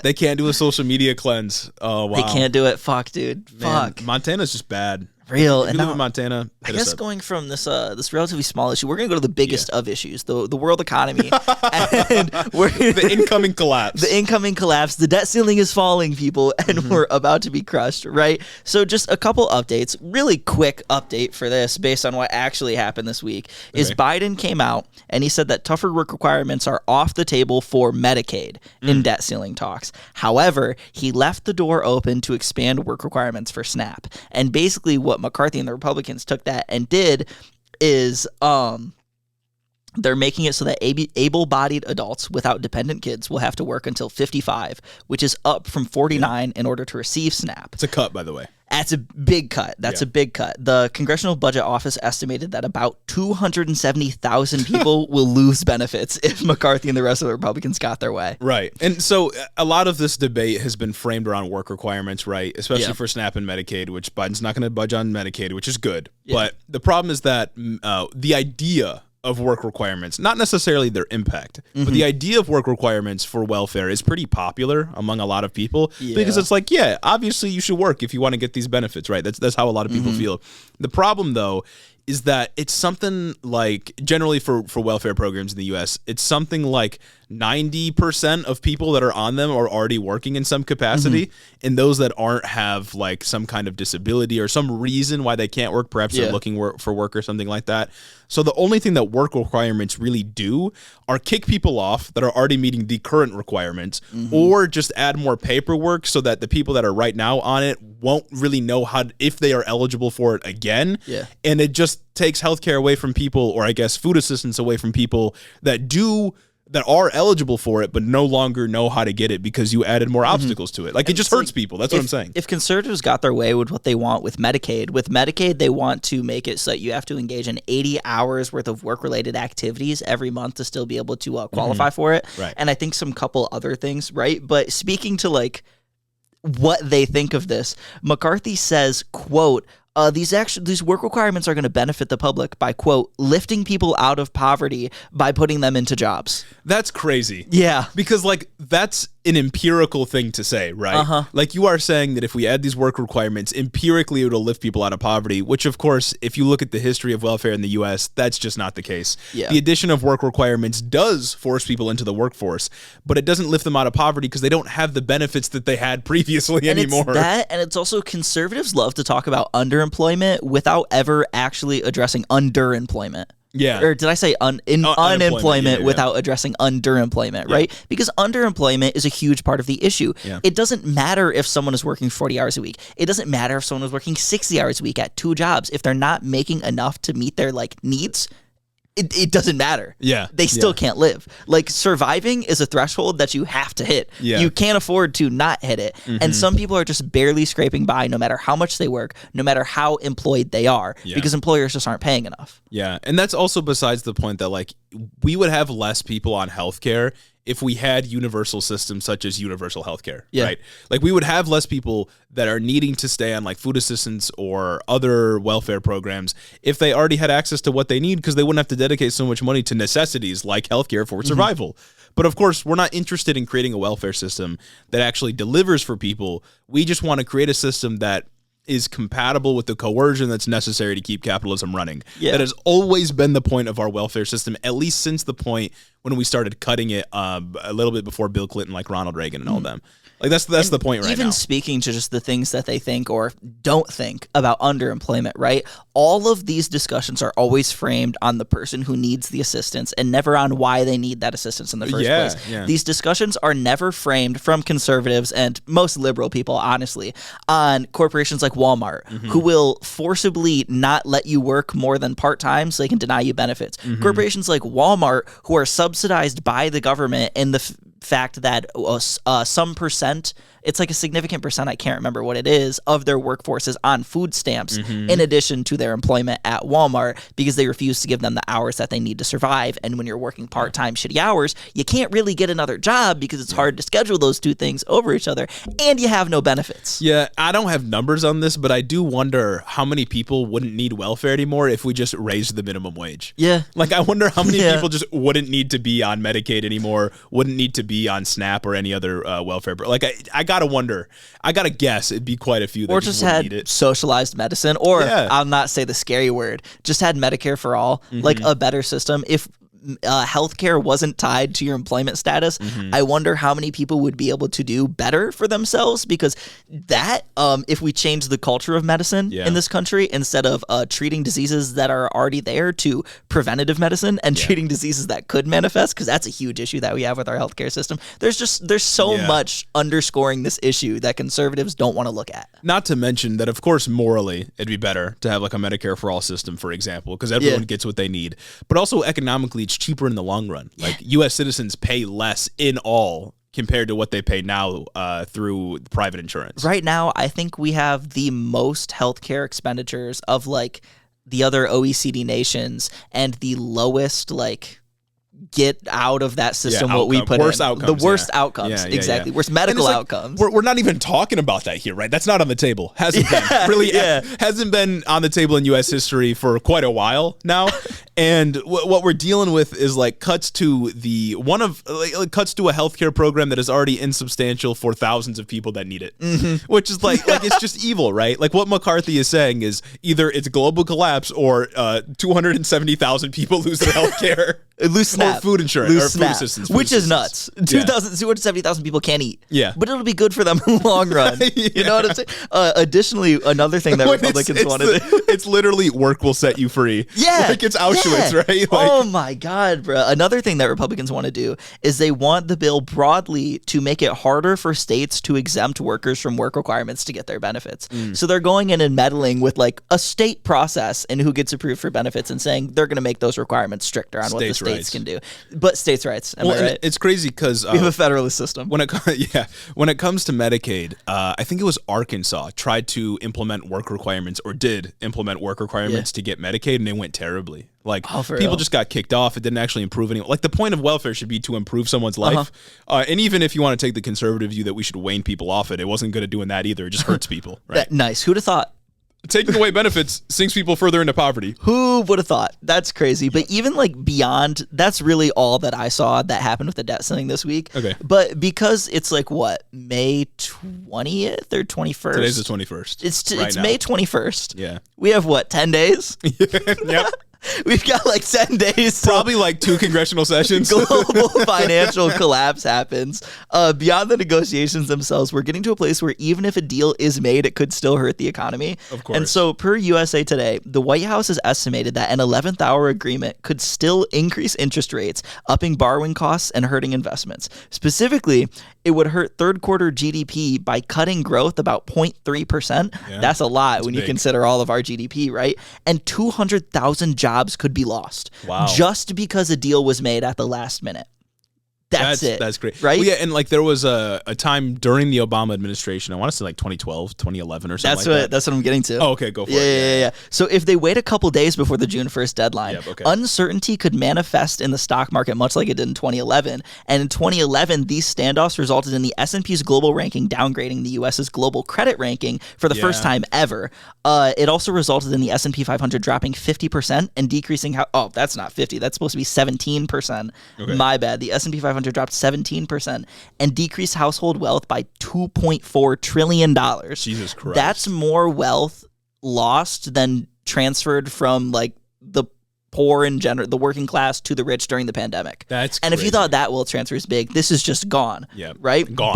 they can't do a social media cleanse. Oh wow,
they can't do it. Fuck, dude.
Man,
fuck.
Montana's just bad.
Real.
If you live in Montana,
I guess going from this relatively small issue, we're going to go to the biggest of issues, the world economy. And
the incoming collapse.
The incoming collapse. The debt ceiling is falling, people, and we're about to be crushed, right? So just a couple updates. Really quick update for this based on what actually happened this week is Biden came out and he said that tougher work requirements are off the table for Medicaid in debt ceiling talks. However, he left the door open to expand work requirements for SNAP. And basically what McCarthy and the Republicans took that and did is They're making it so that able-bodied adults without dependent kids will have to work until 55, which is up from 49 in order to receive SNAP.
It's a cut, by the way.
That's a big cut. That's a big cut. The Congressional Budget Office estimated that about 270,000 people will lose benefits if McCarthy and the rest of the Republicans got their way.
Right. And so a lot of this debate has been framed around work requirements, right? Especially for SNAP and Medicaid, which Biden's not going to budge on Medicaid, which is good. Yeah. But the problem is that the idea of work requirements, not necessarily their impact, but the idea of work requirements for welfare is pretty popular among a lot of people because it's like, yeah, obviously you should work if you want to get these benefits, right? That's how a lot of people feel. The problem, though, is that it's something like, generally for welfare programs in the U.S., it's something like 90% of people that are on them are already working in some capacity, and those that aren't have like some kind of disability or some reason why they can't work. Perhaps they're looking for work or something like that. So the only thing that work requirements really do are kick people off that are already meeting the current requirements, or just add more paperwork so that the people that are right now on it won't really know if they are eligible for it again. Yeah. And it just takes healthcare away from people, or I guess food assistance away from people that are eligible for it, but no longer know how to get it because you added more obstacles to it. Like, it just hurts people. That's what I'm saying.
If conservatives got their way with what they want with Medicaid, they want to make it so that you have to engage in 80 hours worth of work-related activities every month to still be able to qualify for it. Right. And I think some couple other things, right? But speaking to, like, what they think of this, McCarthy says, quote, these work requirements are going to benefit the public by, quote, lifting people out of poverty by putting them into jobs.
That's crazy.
Yeah.
Because, like, that's an empirical thing to say, right? Like, you are saying that if we add these work requirements, empirically it'll lift people out of poverty, which, of course, if you look at the history of welfare in the U.S., that's just not the case. Yeah. The addition of work requirements does force people into the workforce, but it doesn't lift them out of poverty because they don't have the benefits that they had previously anymore.
It's that, and it's also, conservatives love to talk about underemployment without ever actually addressing underemployment.
Yeah.
Or did I say unemployment without addressing underemployment, right? Because underemployment is a huge part of the issue. Yeah. It doesn't matter if someone is working 40 hours a week. It doesn't matter if someone is working 60 hours a week at 2 jobs. If they're not making enough to meet their, like, needs, it doesn't matter.
Yeah.
They still can't live. Like, surviving is a threshold that you have to hit. Yeah. You can't afford to not hit it. And some people are just barely scraping by no matter how much they work, no matter how employed they are, because employers just aren't paying enough.
Yeah. And that's also besides the point that, like, we would have less people on healthcare if we had universal systems such as universal healthcare, right? Like, we would have less people that are needing to stay on, like, food assistance or other welfare programs if they already had access to what they need, because they wouldn't have to dedicate so much money to necessities like healthcare for survival. But of course, we're not interested in creating a welfare system that actually delivers for people. We just want to create a system that is compatible with the coercion that's necessary to keep capitalism running. Yeah. That has always been the point of our welfare system, at least since the point when we started cutting it a little bit before Bill Clinton, like Ronald Reagan and all them. Like, that's the point right now.
Even speaking to just the things that they think or don't think about underemployment, right? All of these discussions are always framed on the person who needs the assistance and never on why they need that assistance in the first place. Yeah. These discussions are never framed from conservatives and most liberal people, honestly, on corporations like Walmart, who will forcibly not let you work more than part-time so they can deny you benefits. Corporations like Walmart, who are subsidized by the government in the fact that some percent, it's like a significant percent, I can't remember what it is, of their workforce is on food stamps in addition to their employment at Walmart, because they refuse to give them the hours that they need to survive. And when you're working part-time shitty hours, you can't really get another job because it's hard to schedule those two things over each other, and you have no benefits.
Yeah, I don't have numbers on this, but I do wonder how many people wouldn't need welfare anymore if we just raised the minimum wage. Yeah. Like, I wonder how many people just wouldn't need to be on Medicaid anymore, wouldn't need to be on SNAP or any other welfare. Like, I gotta wonder. I gotta guess it'd be quite a few that
just had
need it.
Socialized medicine, or I'll not say the scary word, just had Medicare for all, like a better system. If healthcare wasn't tied to your employment status, I wonder how many people would be able to do better for themselves, because that, if we change the culture of medicine in this country, instead of treating diseases that are already there to preventative medicine and treating diseases that could manifest, because that's a huge issue that we have with our healthcare system. There's so much underscoring this issue that conservatives don't want to look at.
Not to mention that, of course, morally, it'd be better to have, like, a Medicare for all system, for example, because everyone gets what they need. But also economically, it's cheaper in the long run. Like U.S. citizens pay less in all compared to what they pay now through private insurance.
Right now, I think we have the most healthcare expenditures of like the other OECD nations and the lowest like get out of that system what we put
worst
in.
Outcomes,
the worst outcomes, exactly. Worst medical outcomes.
We're not even talking about that here, right? That's not on the table. Hasn't been. Really hasn't been on the table in U.S. history for quite a while now. And what we're dealing with is like cuts to a healthcare program that is already insubstantial for thousands of people that need it, which is like it's just evil, right? Like what McCarthy is saying is either it's global collapse or 270,000 people lose their healthcare.
Lose SNAP.
Or food insurance. Or food assistance.
Which is nuts. 270,000 people can't eat.
Yeah.
But it'll be good for them in the long run. You know what I'm saying? Additionally, another thing that Republicans wanted to...
It's literally work will set you free.
Yeah.
Like it's Auschwitz, right? Like,
oh my God, bro. Another thing that Republicans want to do is they want the bill broadly to make it harder for states to exempt workers from work requirements to get their benefits. So they're going in and meddling with like a state process and who gets approved for benefits and saying they're going to make those requirements stricter on what the states can do. But states' rights. Am I right?
It's crazy because
we have a federalist system.
When it comes to Medicaid, I think it was Arkansas tried to implement work requirements or did implement work requirements to get Medicaid, and they went terribly. Like people just got kicked off. It didn't actually improve anyone. Like the point of welfare should be to improve someone's life. And even if you want to take the conservative view that we should wane people off it wasn't good at doing that either. It just hurts people. Right?
Nice. Who'd have thought?
Taking away benefits sinks people further into poverty.
Who would have thought? That's crazy. But even like beyond, that's really all that I saw that happened with the debt ceiling this week.
Okay.
But because it's like what, May 20th or 21st?
Today's the 21st.
It's May 21st.
Yeah.
We have what, 10 days?
Yep.
We've got like 10 days.
Probably like 2 congressional sessions.
Global financial collapse happens. Beyond the negotiations themselves, we're getting to a place where even if a deal is made, it could still hurt the economy.
Of course.
And so per USA Today, the White House has estimated that an 11th hour agreement could still increase interest rates, upping borrowing costs and hurting investments. Specifically, it would hurt third quarter GDP by cutting growth about 0.3%. Yeah, that's a lot when you consider all of our GDP, right? And 200,000 jobs could be lost.
Wow.
Just because a deal was made at the last minute. That's it.
That's great.
Right?
Well, yeah, and like there was a time during the Obama administration, I want to say like 2012, 2011 or something that.
That's what I'm getting to.
Oh, okay, go for it.
Yeah. So if they wait a couple days before the June 1st deadline, uncertainty could manifest in the stock market much like it did in 2011. And in 2011, these standoffs resulted in the S&P's global ranking downgrading the U.S.'s global credit ranking for the first time ever. It also resulted in the S&P 500 dropping 50% and decreasing that's not 50. That's supposed to be 17%. Okay. My bad. The S&P 500 dropped 17% and decreased household wealth by $2.4 trillion.
Jesus Christ.
That's more wealth lost than transferred from like the poor in general, the working class to the rich during the pandemic.
That's
and
crazy.
If you thought that wealth transfer is big, this is just gone.
Yeah,
right?
Gone.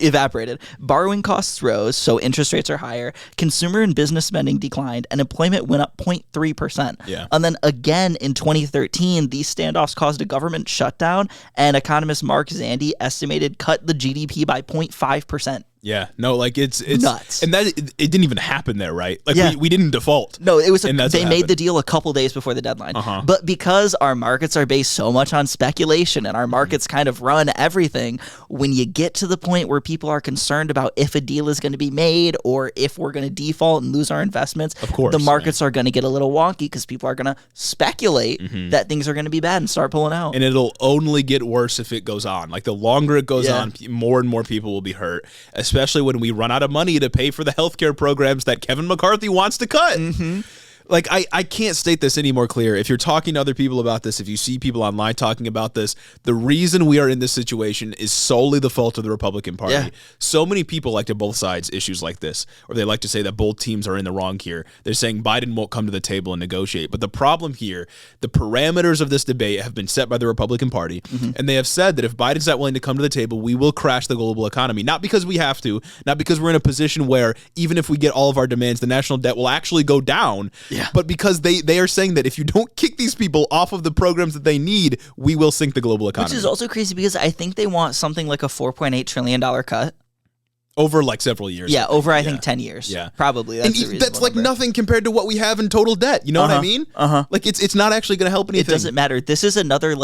Evaporated. Borrowing costs rose, so interest rates are higher. Consumer and business spending declined, and employment went up 0.3%.
Yeah.
And then again in 2013, these standoffs caused a government shutdown, and economist Mark Zandi estimated cut the GDP by 0.5%.
Yeah, no, like it's
nuts,
and that it didn't even happen there, right? Like we didn't default.
No, it was they made the deal a couple days before the deadline. But because our markets are based so much on speculation and our markets kind of run everything, when you get to the point where people are concerned about if a deal is going to be made or if we're going to default and lose our investments,
of course,
the markets are going to get a little wonky because people are going to speculate that things are going to be bad and start pulling out.
And it'll only get worse if it goes on. Like the longer it goes on, more and more people will be hurt, especially when we run out of money to pay for the healthcare programs that Kevin McCarthy wants to cut. Like, I can't state this any more clear. If you're talking to other people about this, if you see people online talking about this, the reason we are in this situation is solely the fault of the Republican Party. Yeah. So many people like to both sides issues like this, or they like to say that both teams are in the wrong here. They're saying Biden won't come to the table and negotiate. But the problem here, the parameters of this debate have been set by the Republican Party, and they have said that if Biden's not willing to come to the table, we will crash the global economy. Not because we have to, not because we're in a position where even if we get all of our demands, the national debt will actually go down.
Yeah.
But because they are saying that if you don't kick these people off of the programs that they need, we will sink the global economy.
Which is also crazy because I think they want something like a $4.8 trillion cut.
Over like several years.
Yeah, over I think 10 years.
Yeah,
probably.
That's like nothing compared to what we have in total debt. You know what I mean? Like it's not actually going to help anything.
It doesn't matter. This is another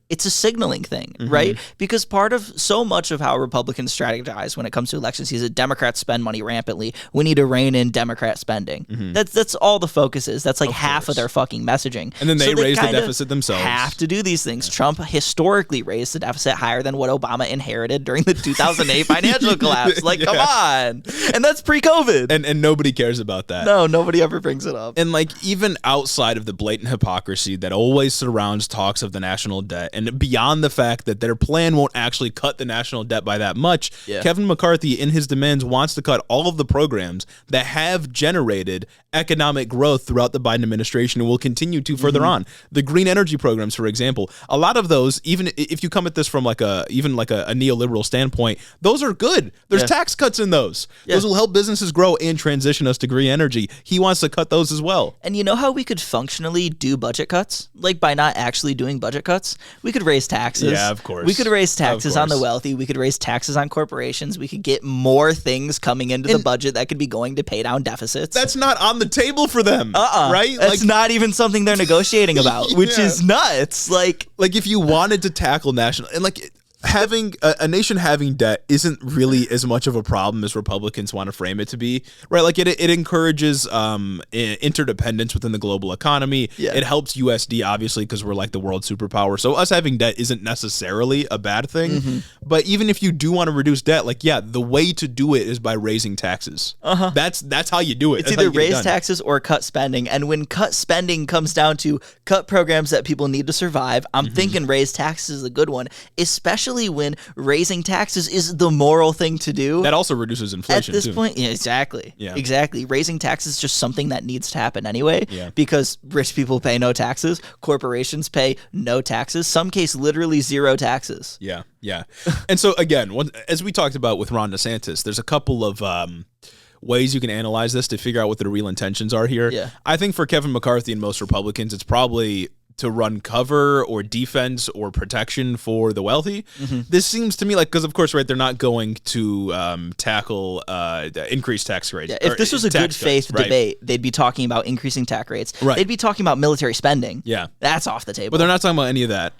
it's a signaling thing, right? Because part of so much of how Republicans strategize when it comes to election season, Democrats spend money rampantly. We need to rein in Democrat spending. That's all the focus is. That's like half of their fucking messaging.
And then they raise the deficit themselves.
Have to do these things. Trump historically raised the deficit higher than what Obama inherited during the 2008 financial collapse. Like, come on. And that's pre-COVID.
And nobody cares about that.
No, nobody ever brings it up.
And like even outside of the blatant hypocrisy that always surrounds talks of the national debt, and beyond the fact that their plan won't actually cut the national debt by that much, Kevin McCarthy, in his demands, wants to cut all of the programs that have generated economic growth throughout the Biden administration and will continue to further on. The green energy programs, for example, a lot of those, even if you come at this from like a neoliberal standpoint, those are good. There's tax cuts in those. Those will help businesses grow and transition us to green energy. He wants to cut those as well.
And you know how we could functionally do budget cuts? Like by not actually doing budget cuts? We could raise taxes.
Yeah, of course.
We could raise taxes on the wealthy. We could raise taxes on corporations. We could get more things coming into the budget that could be going to pay down deficits.
That's not on the table for them, right?
That's not even something they're negotiating about, which is nuts. Like
if you wanted to tackle national, and like having a nation having debt isn't really as much of a problem as Republicans want to frame it to be, right? Like it encourages interdependence within the global economy. It helps USD, obviously, because we're like the world superpower. So us having debt isn't necessarily a bad thing. But even if you do want to reduce debt, like, the way to do it is by raising taxes. That's how you do it.
It's either raise taxes or cut spending. And when cut spending comes down to cut programs that people need to survive, I'm thinking raise taxes is a good one, especially when raising taxes is the moral thing to do.
That also reduces inflation,
at this point. Yeah, exactly. Exactly. Raising taxes is just something that needs to happen anyway, because rich people pay no taxes, corporations pay no taxes, some case literally zero taxes.
Yeah. And so again, as we talked about with Ron DeSantis, there's a couple of ways you can analyze this to figure out what the real intentions are here. I think for Kevin McCarthy and most Republicans, it's probably to run cover or defense or protection for the wealthy. This seems to me like, because of course, right, they're not going to tackle increased tax rates.
If this was a good faith debate, they'd be talking about increasing tax rates. They'd be talking about military spending. That's off the table.
But they're not talking about any of that.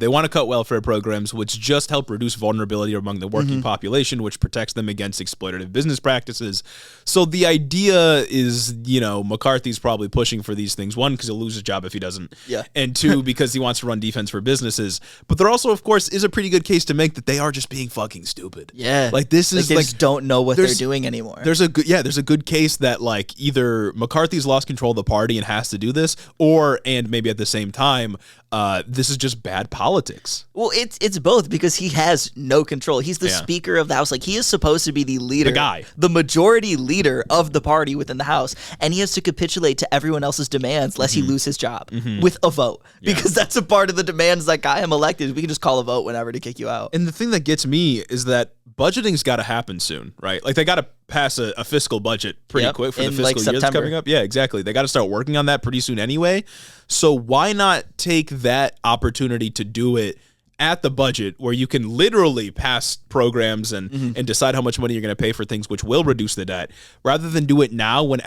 They want to cut welfare programs, which just help reduce vulnerability among the working population, which protects them against exploitative business practices. So the idea is, McCarthy's probably pushing for these things. One, because he'll lose his job if he doesn't. And two, because he wants to run defense for businesses. But there also, of course, is a pretty good case to make that they are just being fucking stupid. Like this is
they just don't know what they're doing anymore.
There's a good case that like either McCarthy's lost control of the party and has to do this, and maybe at the same time, this is just bad politics.
Well, it's both, because he has no control. He's the Speaker of the House. Like, he is supposed to be the leader, the majority leader of the party within the House, and he has to capitulate to everyone else's demands lest he lose his job with a vote, because that's a part of the demands that got him elected. We can just call a vote whenever to kick you out.
And the thing that gets me is that budgeting's got to happen soon, right? Like, they got to pass a fiscal budget pretty quick for the fiscal year that's coming up. Yeah, exactly. They got to start working on that pretty soon anyway. So why not take that opportunity to do it at the budget, where you can literally pass programs and decide how much money you're going to pay for things which will reduce the debt, rather than do it now when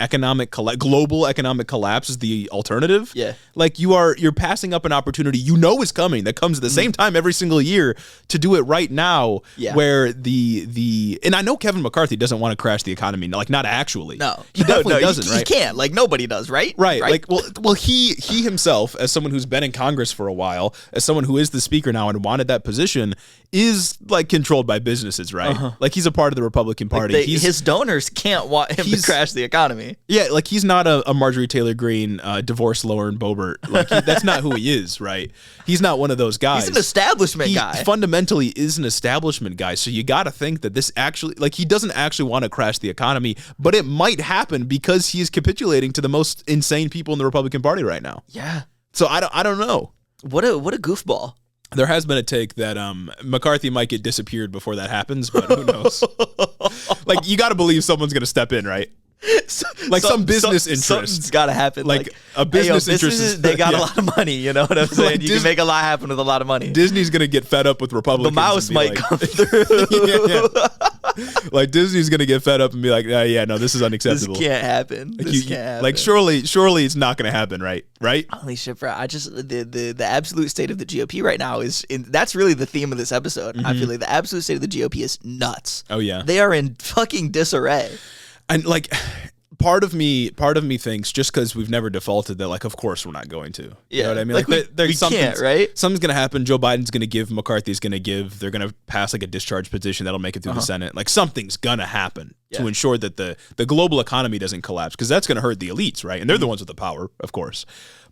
global economic collapse is the alternative. Like you're passing up an opportunity is coming, that comes at the same time every single year, to do it right now, where and I know Kevin McCarthy doesn't want to crash the economy, like not actually. He definitely doesn't, right?
He can't. Like, nobody does, right?
Like, well, he himself, as someone who's been in Congress for a while, as someone who is the speaker now and wanted that position, is like controlled by businesses, right? Like, he's a part of the Republican Party.
His donors can't want him to crash the economy.
Like, he's not a Marjorie Taylor Greene, divorced Lauren Boebert. Like, that's not who he is, right? He's not one of those guys.
He's an establishment guy.
He fundamentally is an establishment guy. So you got to think that this actually, like, he doesn't actually want to crash the economy, but it might happen because he is capitulating to the most insane people in the Republican Party right now. So I don't know.
What a goofball.
There has been a take that McCarthy might get disappeared before that happens, but who knows? Like, you got to believe someone's going to step in, right? Like some business interest.
Something's got to happen.
Like a business interest.
They got a lot of money, you know what I'm saying? Like you can make a lot happen with a lot of money.
Disney's going to get fed up with Republicans.
The mouse might come through.
Like Disney's gonna get fed up and be like, yeah, no, this is unacceptable.
This can't happen.
Like,
this can't happen.
Like surely it's not gonna happen, right?
Holy shit, bro! I just the absolute state of the GOP right now that's really the theme of this episode. I feel like the absolute state of the GOP is nuts.
Oh yeah,
they are in fucking disarray.
And like, part of me thinks just because we've never defaulted that, like, of course we're not going to. You know what I mean?
Like we can't, right?
Something's going to happen. Joe Biden's going to give. McCarthy's going to give. They're going to pass like a discharge petition that'll make it through the Senate. Like something's going to happen to ensure that the global economy doesn't collapse, because that's going to hurt the elites, right? And they're the ones with the power, of course.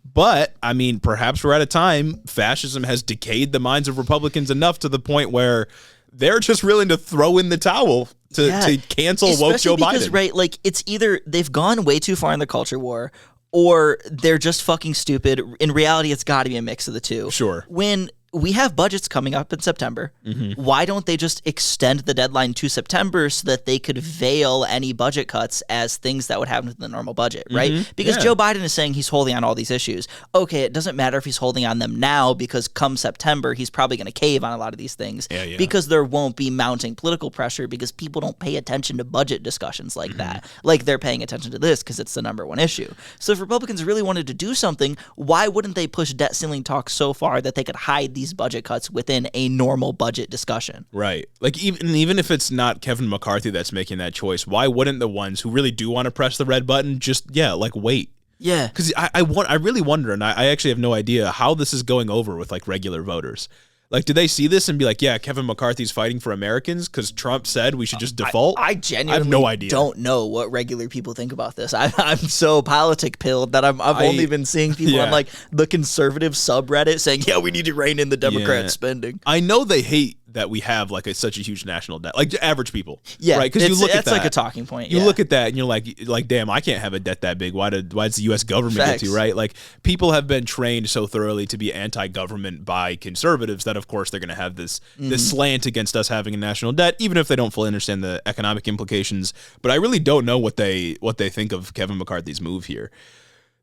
But, I mean, perhaps we're at a time, fascism has decayed the minds of Republicans enough to the point where they're just willing to throw in the towel to cancel woke Joe Biden.
Because, right, like, it's either they've gone way too far in the culture war, or they're just fucking stupid. In reality, it's got to be a mix of the two.
Sure.
When we have budgets coming up in September, why don't they just extend the deadline to September so that they could veil any budget cuts as things that would happen to the normal budget, right? Because Joe Biden is saying he's holding on all these issues. Okay, it doesn't matter if he's holding on them now, because come September, he's probably going to cave on a lot of these things because there won't be mounting political pressure, because people don't pay attention to budget discussions like that. Like they're paying attention to this because it's the number one issue. So if Republicans really wanted to do something, why wouldn't they push debt ceiling talks so far that they could hide these budget cuts within a normal budget discussion?
Right. Like even if it's not Kevin McCarthy that's making that choice, why wouldn't the ones who really do want to press the red button just like wait?
Yeah.
Because I really wonder, and I actually have no idea how this is going over with like regular voters. Like, do they see this and be like, yeah, Kevin McCarthy's fighting for Americans because Trump said we should just default?
I genuinely
have no idea.
Don't know what regular people think about this. I'm so politic pilled that I've only been seeing people on like the conservative subreddit saying, yeah, we need to rein in the Democrat spending.
I know they hate that we have like such a huge national debt, like average people.
Yeah,
right. Because you look at that,
like a talking point.
You look at that and you're like, damn, I can't have a debt that big. Why does the U.S. government get to? Right. Like people have been trained so thoroughly to be anti-government by conservatives that of course they're going to have this slant against us having a national debt, even if they don't fully understand the economic implications. But I really don't know what they think of Kevin McCarthy's move here.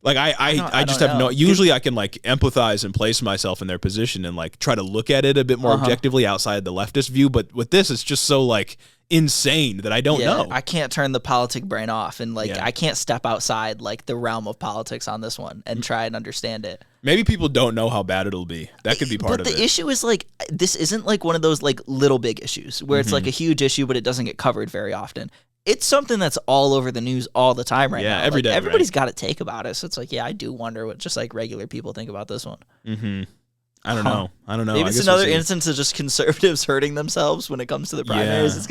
Like I just have no. Usually I can like empathize and place myself in their position and like try to look at it a bit more objectively outside the leftist view. But with this, it's just so like insane that I don't know.
I can't turn the politic brain off, and like I can't step outside like the realm of politics on this one and try and understand it.
Maybe people don't know how bad it'll be. That could be part of it.
But the issue is like this isn't like one of those like little big issues where it's like a huge issue, but it doesn't get covered very often. It's something that's all over the news all the time right now.
Yeah, every day.
Everybody's got a take about it. So it's like, I do wonder what just like regular people think about this one.
I don't know.
Maybe it's another instance of just conservatives hurting themselves when it comes to the primaries. It's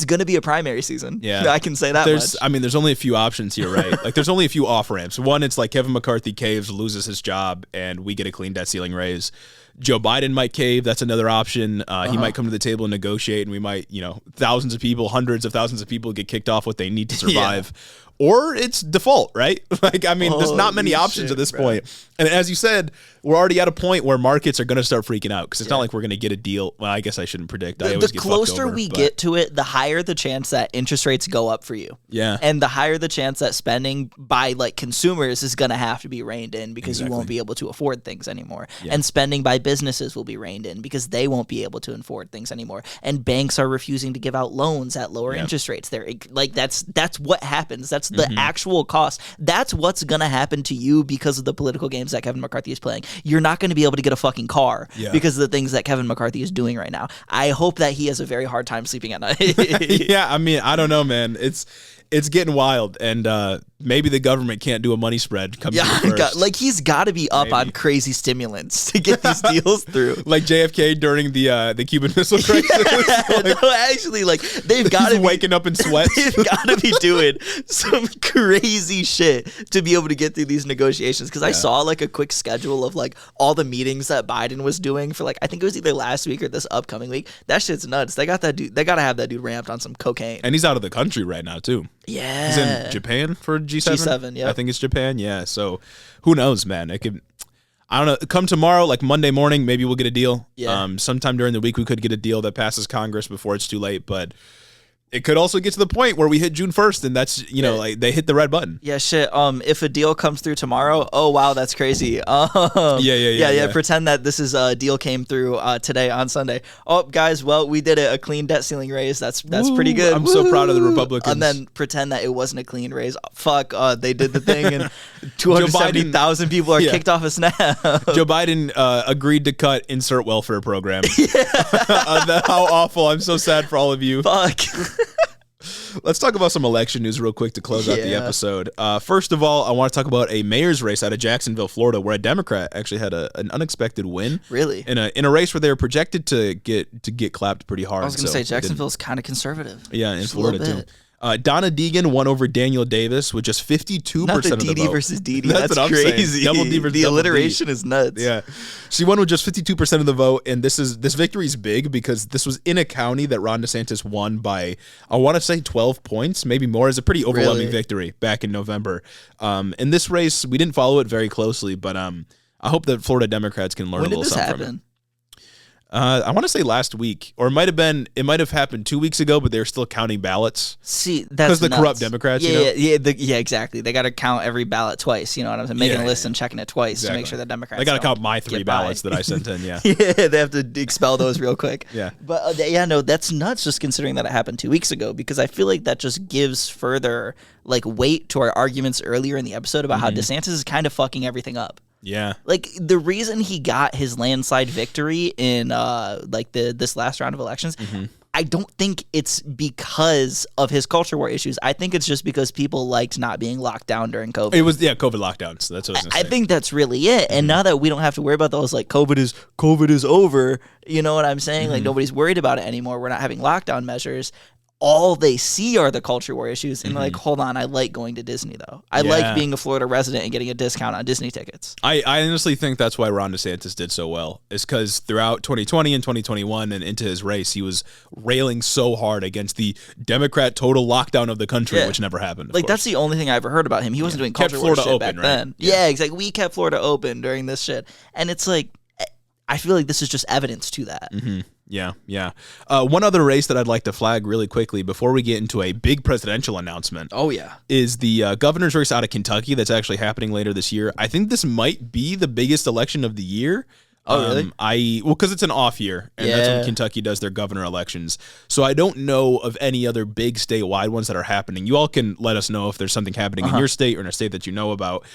gonna be a primary season.
Yeah,
I can say that much.
I mean, there's only a few options here, right? Like, there's only a few off ramps. One, it's like Kevin McCarthy caves, loses his job, and we get a clean debt ceiling raise. Joe Biden might cave. That's another option. He might come to the table and negotiate, and we might, thousands of people, hundreds of thousands of people get kicked off what they need to survive. Or it's default, right? Like, I mean, there's not many options at this point. And as you said, we're already at a point where markets are going to start freaking out because it's not like we're going to get a deal. Well, I guess I shouldn't predict.
The closer we get to it, the higher the chance that interest rates go up for you.
Yeah.
And the higher the chance that spending by like consumers is going to have to be reined in because you won't be able to afford things anymore. Yeah. And spending by businesses will be reined in because they won't be able to afford things anymore. And banks are refusing to give out loans at lower interest rates. They're like that's what happens. That's the actual cost. That's what's going to happen to you because of the political games that Kevin McCarthy is playing. You're not going to be able to get a fucking car because of the things that Kevin McCarthy is doing right now. I hope that he has a very hard time sleeping at night.
Yeah, I mean, I don't know, man. It's getting wild, and maybe the government can't do a money spread.
Like he's got to be up on crazy stimulants to get these deals through.
Like JFK during the Cuban Missile Crisis.
No, actually, like they've got to be
waking up in sweats.
They've got to be doing some crazy shit to be able to get through these negotiations. Because I saw like a quick schedule of like all the meetings that Biden was doing for like I think it was either last week or this upcoming week. That shit's nuts. They got that dude. They got to have that dude ramped on some cocaine.
And he's out of the country right now too.
Yeah.
He's in Japan for G7?
G7, yeah.
I think it's Japan, yeah. So who knows, man? It could, I don't know, come tomorrow, like Monday morning, maybe we'll get a deal. Yeah. Sometime during the week we could get a deal that passes Congress before it's too late, but it could also get to the point where we hit June 1st and that's, like they hit the red button.
Yeah, shit. If a deal comes through tomorrow, oh wow, that's crazy.
Yeah.
Pretend that this is a deal came through today on Sunday. Oh, guys, well, we did it. A clean debt ceiling raise. That's pretty good.
I'm so proud of the Republicans.
And then pretend that it wasn't a clean raise. Fuck, they did the thing, and 270,000 people are kicked off a SNAP.
Joe Biden agreed to cut insert welfare program. How awful. I'm so sad for all of you.
Fuck.
Let's talk about some election news real quick to close out the episode. First of all, I want to talk about a mayor's race out of Jacksonville, Florida, where a Democrat actually had an unexpected win.
Really?
In a race where they were projected to get clapped pretty hard.
I was going to say Jacksonville's kind of conservative.
Yeah, in Florida too. Donna Deegan won over Daniel Davis with just 52% of the vote. Not the
DD versus DD.
That's what
crazy.
Double D versus
the
double
alliteration
D.
is nuts.
Yeah. She won with just 52% of the vote, and this victory is big because this was in a county that Ron DeSantis won by, I want to say 12 points, maybe more. It's a pretty overwhelming victory back in November. In this race, we didn't follow it very closely, but I hope that Florida Democrats can learn a little something from it. I want to say last week, or it might have happened 2 weeks ago, but they're still counting ballots.
See, that's
because the corrupt Democrats.
Yeah, exactly. They got to count every ballot twice. You know what I'm saying? Making a list and checking it twice to make sure that Democrats.
They got to count my 3 ballots that I sent in. Yeah,
they have to expel those real quick.
Yeah,
but that's nuts. Just considering that it happened 2 weeks ago, because I feel like that just gives further weight to our arguments earlier in the episode about how DeSantis is kind of fucking everything up.
Yeah.
The reason he got his landslide victory in this last round of elections, I don't think it's because of his culture war issues. I think it's just because people liked not being locked down during COVID.
It was COVID lockdowns. So that's what I was going to say.
I think that's really it. And now that we don't have to worry about those, COVID is over, you know what I'm saying? Nobody's worried about it anymore. We're not having lockdown measures. All they see are the culture war issues, and they're like, hold on, I like going to Disney, though. I like being a Florida resident and getting a discount on Disney tickets.
I honestly think that's why Ron DeSantis did so well, is because throughout 2020 and 2021 and into his race, he was railing so hard against the Democrat total lockdown of the country, which never happened.
That's the only thing I ever heard about him. He wasn't doing culture war shit back then. Yeah, exactly. We kept Florida open during this shit. And it's I feel like this is just evidence to that.
Yeah. One other race that I'd like to flag really quickly before we get into a big presidential announcement.
Oh, yeah.
Is the governor's race out of Kentucky that's actually happening later this year. I think this might be the biggest election of the year.
Oh, really?
Because it's an off year, and that's when Kentucky does their governor elections. So I don't know of any other big statewide ones that are happening. You all can let us know if there's something happening in your state or in a state that you know about.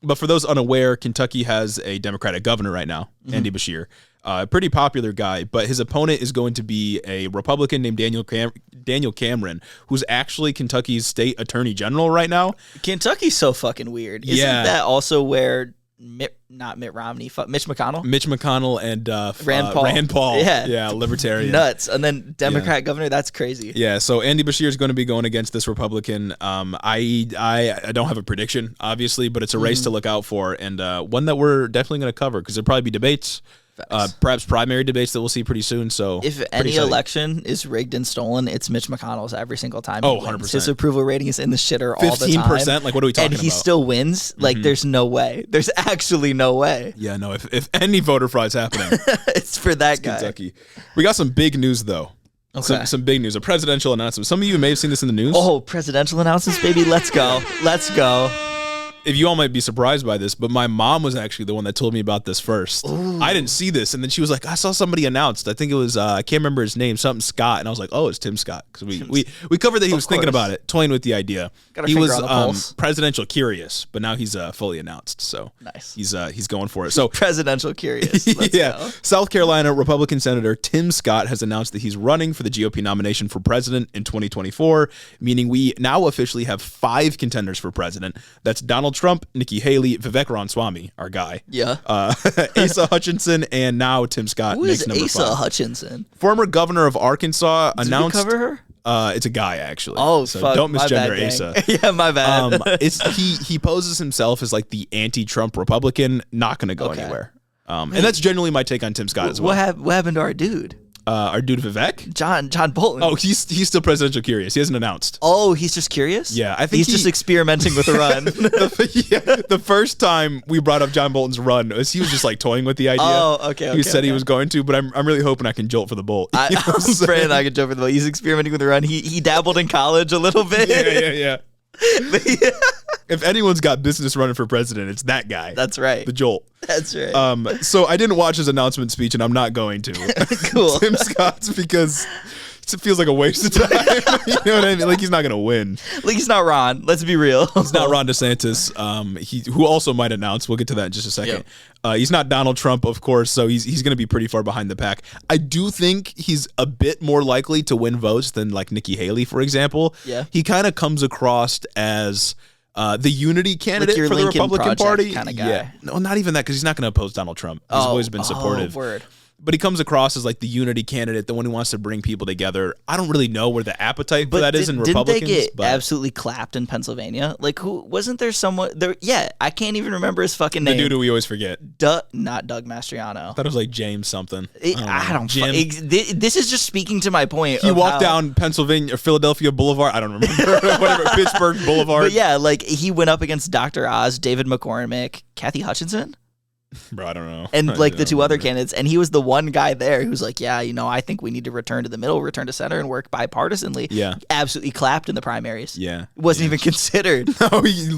But for those unaware, Kentucky has a Democratic governor right now, Andy Beshear. A pretty popular guy, but his opponent is going to be a Republican named Daniel Cameron, who's actually Kentucky's state attorney general right now.
Kentucky's so fucking weird. Isn't that also where Mitch McConnell?
Mitch McConnell and
Rand Paul.
Yeah, libertarian.
Nuts. And then Democrat governor, that's crazy.
Yeah, so Andy Beshear is going to be going against this Republican. I don't have a prediction, obviously, but it's a race to look out for, and one that we're definitely going to cover, because there'll probably be debates. Perhaps primary debates that we'll see pretty soon. So
if any election is rigged and stolen, it's Mitch McConnell's every single time.
Oh, 100%.
His approval rating is in the shitter all the time.
15%? What are we talking about?
And he still wins? There's no way. There's actually no way.
Yeah, no, if any voter fraud is happening,
it's for that guy.
Kentucky. We got some big news, though. Okay. Some big news. A presidential announcement. Some of you may have seen this in the news.
Oh, presidential announcements, baby. Let's go. Let's go.
If you all might be surprised by this, but my mom was actually the one that told me about this first.
Ooh.
I didn't see this, and then she was like, I saw somebody announced. I think it was, I can't remember his name, something Scott, and I was like, oh, it's Tim Scott. Because we covered that he was thinking about it, toying with the idea.
He
was presidential curious, but now he's fully announced, so
nice.
He's going for it. So
presidential curious. Let's go.
South Carolina Republican Senator Tim Scott has announced that he's running for the GOP nomination for president in 2024, meaning we now officially have 5 contenders for president. That's Donald Trump, Nikki Haley, Vivek Ramaswamy, our guy.
Yeah.
Asa Hutchinson, and now Tim Scott.
Who is
number
Asa
5.
Hutchinson?
Former governor of Arkansas announced.
Did we cover her?
It's a guy, actually.
Oh,
so
fuck.
Don't misgender
bad,
Asa.
Yeah, my bad.
He poses himself as the anti-Trump Republican, not going to go anywhere. And that's generally my take on Tim Scott as well.
What happened to our dude?
Our dude Vivek?
John Bolton.
Oh, he's still presidential curious. He hasn't announced.
Oh, he's just curious?
Yeah, I think
he's just experimenting with a run.
The first time we brought up John Bolton's run, he was just like toying with the idea.
Oh, okay.
He said he was going to, but I'm really hoping I can jolt for the Bolt.
I'm praying I can jolt for the Bolt. He's experimenting with a run. He dabbled in college a little bit.
Yeah. If anyone's got business running for president, it's that guy.
That's right.
The Jolt.
That's right.
So I didn't watch his announcement speech, and I'm not going to.
Cool.
Tim Scott's, because it feels like a waste of time. You know what I mean? Like, he's not going to win.
Like, he's not Ron. Let's be real.
He's not Ron DeSantis, who also might announce. We'll get to that in just a second. Yep. He's not Donald Trump, of course, so he's going to be pretty far behind the pack. I do think he's a bit more likely to win votes than, like, Nikki Haley, for example.
Yeah.
He kind of comes across as the unity candidate
like
for the
Lincoln
Republican Party.
Kind of guy.
Yeah. No, not even that, because he's not going to oppose Donald Trump. He's always been supportive.
Word.
But he comes across as like the unity candidate, the one who wants to bring people together. I don't really know where the appetite for that is in Republicans.
Didn't they get absolutely clapped in Pennsylvania? Like, who wasn't there someone there? Yeah, I can't even remember his fucking name.
The dude who we always forget.
Not Doug Mastriano.
I thought it was like James something.
I don't
Jim.
This is just speaking to my point.
He walked down Pennsylvania or Philadelphia Boulevard. I don't remember. Whatever, Pittsburgh Boulevard.
But yeah, like he went up against Dr. Oz, David McCormick, Kathy Hutchinson.
Bro, I don't know.
And like the two other candidates, and he was the one guy there who's like, yeah, I think we need to return to the middle, return to center, and work bipartisanly.
Yeah.
Absolutely clapped in the primaries.
Yeah.
It wasn't even considered.
No, he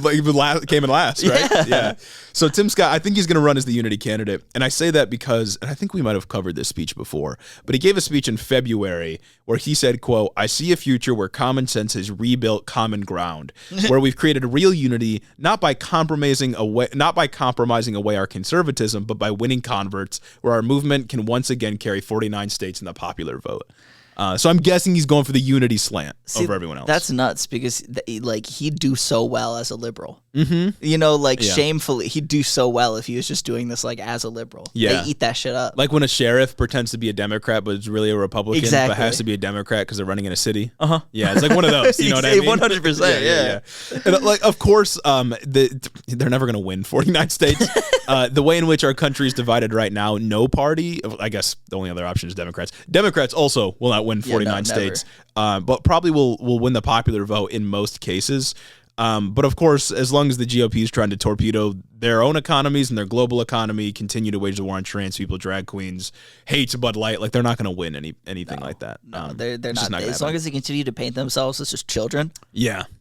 came in last, right? Yeah. So Tim Scott, I think he's going to run as the unity candidate. And I say that because, and I think we might have covered this speech before, but he gave a speech in February where he said, quote, "I see a future where common sense has rebuilt common ground, where we've created a real unity, not by compromising away our conservatism, but by winning converts, where our movement can once again carry 49 states in the popular vote." So I'm guessing he's going for the unity slant over everyone else.
That's nuts because like he'd do so well as a liberal.
Mm-hmm.
Shamefully, he'd do so well if he was just doing this like as a liberal.
Yeah.
They eat that shit up.
Like when a sheriff pretends to be a Democrat but is really a Republican,
exactly.
but has to be a Democrat because they're running in a city.
Uh-huh.
Yeah, it's like one of those. You know what I mean?
100%. Yeah.
And like, of course, they're never going to win 49 states. The way in which our country is divided right now, no party, I guess the only other option is Democrats. Democrats also will not win 49 states, but probably will win the popular vote in most cases. But of course, as long as the GOP is trying to torpedo their own economies and their global economy, continue to wage the war on trans people, drag queens, hate Bud Light, like they're not going to win anything like that.
No, they're not. As long as they continue to paint themselves as just children,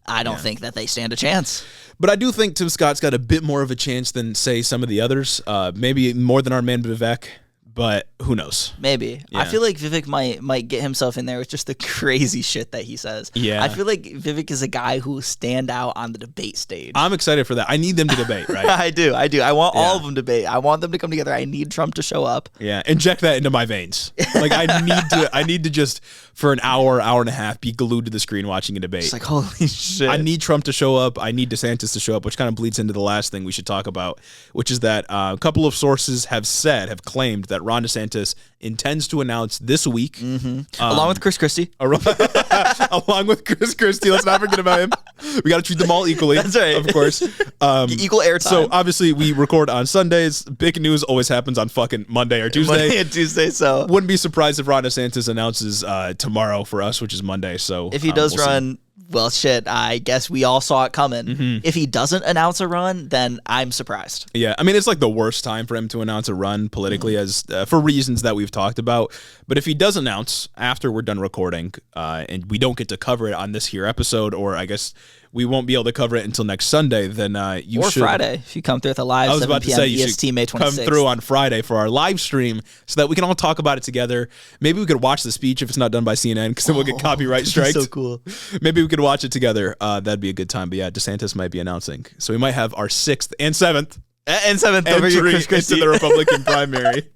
I don't think that they stand a chance.
But I do think Tim Scott's got a bit more of a chance than, say, some of the others. Maybe more than our man Vivek. But who knows?
Maybe. Yeah. I feel like Vivek might get himself in there with just the crazy shit that he says.
Yeah.
I feel like Vivek is a guy who will stand out on the debate stage.
I'm excited for that. I need them to debate, right?
I do. I want all of them to debate. I want them to come together. I need Trump to show up.
Yeah. Inject that into my veins. Like I need to just for an hour and a half be glued to the screen watching a debate.
It's like, holy shit.
I need Trump to show up. I need DeSantis to show up, which kind of bleeds into the last thing we should talk about, which is that a couple of sources have claimed that Ron DeSantis intends to announce this week.
Mm-hmm. Along with Chris Christie.
Along with Chris Christie. Let's not forget about him. We got to treat them all equally.
That's right.
Of course.
Equal airtime.
So obviously we record on Sundays. Big news always happens on fucking Monday or Tuesday.
Monday and Tuesday, so.
Wouldn't be surprised if Ron DeSantis announces tomorrow for us, which is Monday. So
if he does run... Well, shit, I guess we all saw it coming. Mm-hmm. If he doesn't announce a run, then I'm surprised.
Yeah, I mean, it's like the worst time for him to announce a run politically, as for reasons that we've talked about. But if he does announce after we're done recording, and we don't get to cover it on this here episode, or I guess we won't be able to cover it until next Sunday, then you should.
Or Friday, if you come through with a live 7 p.m. EST, May 26th.
Come through on Friday for our live stream so that we can all talk about it together. Maybe we could watch the speech if it's not done by CNN, because then we'll get copyright strikes.
So cool.
Maybe we could watch it together. That'd be a good time. But yeah, DeSantis might be announcing. So we might have our 6th and 7th entry into the Republican primary.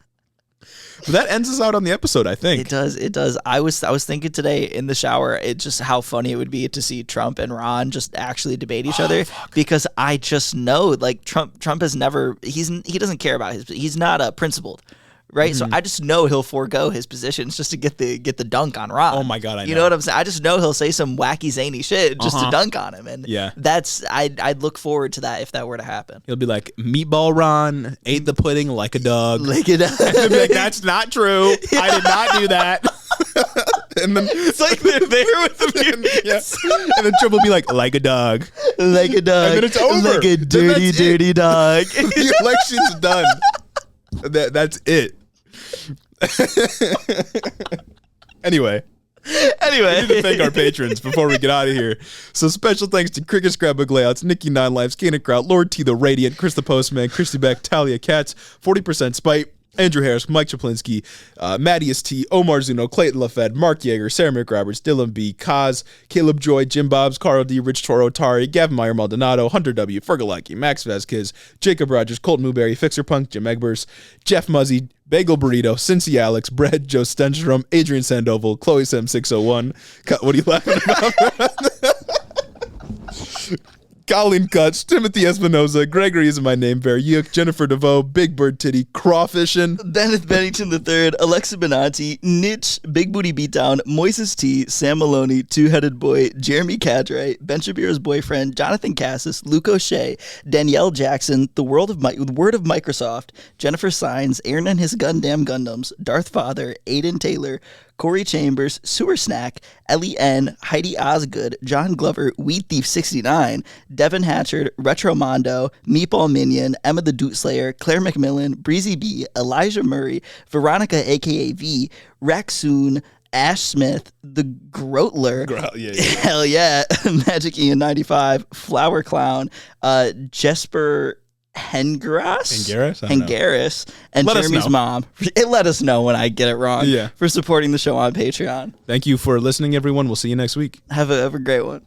But that ends us out on the episode, I think.
It does. I was thinking today in the shower, just how funny it would be to see Trump and Ron just actually debate each other. Because I just know, like, Trump has never, he doesn't care about he's not principled. right? Mm-hmm. So I just know he'll forego his positions just to get the dunk on Ron.
Oh my God, I know.
You know what I'm saying? I just know he'll say some wacky zany shit just to dunk on him, and I'd look forward to that if that were to happen.
He'll be like, Meatball Ron ate the pudding like a dog.
Like a dog.
And he'll be like, that's not true. I did not do that. And then
it's like they're there with the music.
And then Trump will be like a dog.
Like a dog.
And then it's over.
Like a dirty dog.
The election's done. That's it. Anyway, we need to thank our patrons before we get out of here. So special thanks to Cricket Scrapbook Layouts, Nikki Nine Lives, Kana Kraut, Lord T the Radiant, Chris the Postman, Christy Beck, Talia Katz, 40% Spite, Andrew Harris, Mike Chaplinsky, Mattias T, Omar Zuno, Clayton LaFed, Mark Yeager, Sarah McRoberts, Dylan B, Kaz, Caleb Joy, Jim Bobs, Carl D, Rich Toro, Tari, Gavin Meyer Maldonado, Hunter W, Fergalaki, Max Vasquez, Jacob Rogers, Colton Newberry, Fixer Punk, Jim Egbers, Jeff Muzzy, Bagel Burrito, Cincy Alex, Brad, Joe Stenstrom, Adrian Sandoval, Chloe Sem 601. What are you laughing about? Colleen Kutch, Timothy Espinoza, Gregory is my name, Bear Yuk, Jennifer DeVoe, Big Bird Titty, Crawfishing,
Bennett Bennington III, Alexa Benanti, Nitch, Big Booty Beatdown, Moises T, Sam Maloney, Two-Headed Boy, Jeremy Cadre, Ben Shapiro's boyfriend, Jonathan Cassis, Luke O'Shea, Danielle Jackson, The Word of Microsoft, Jennifer Sines, Aaron and his Gundam Gundams, Darth Father, Aiden Taylor, Corey Chambers, Sewer Snack, Ellie N, Heidi Osgood, John Glover, Weed Thief 69, Devin Hatchard, Retromondo, Meatball Minion, Emma the Doot Slayer, Claire McMillan, Breezy B, Elijah Murray, Veronica aka V, Raxoon, Ash Smith, the Grotler, hell yeah, Magic Ian 95, Flower Clown, Jesper Hengaris, and Jeremy's mom. Let us know when I get it wrong for supporting the show on Patreon.
Thank you for listening, everyone. We'll see you next week.
Have a great one.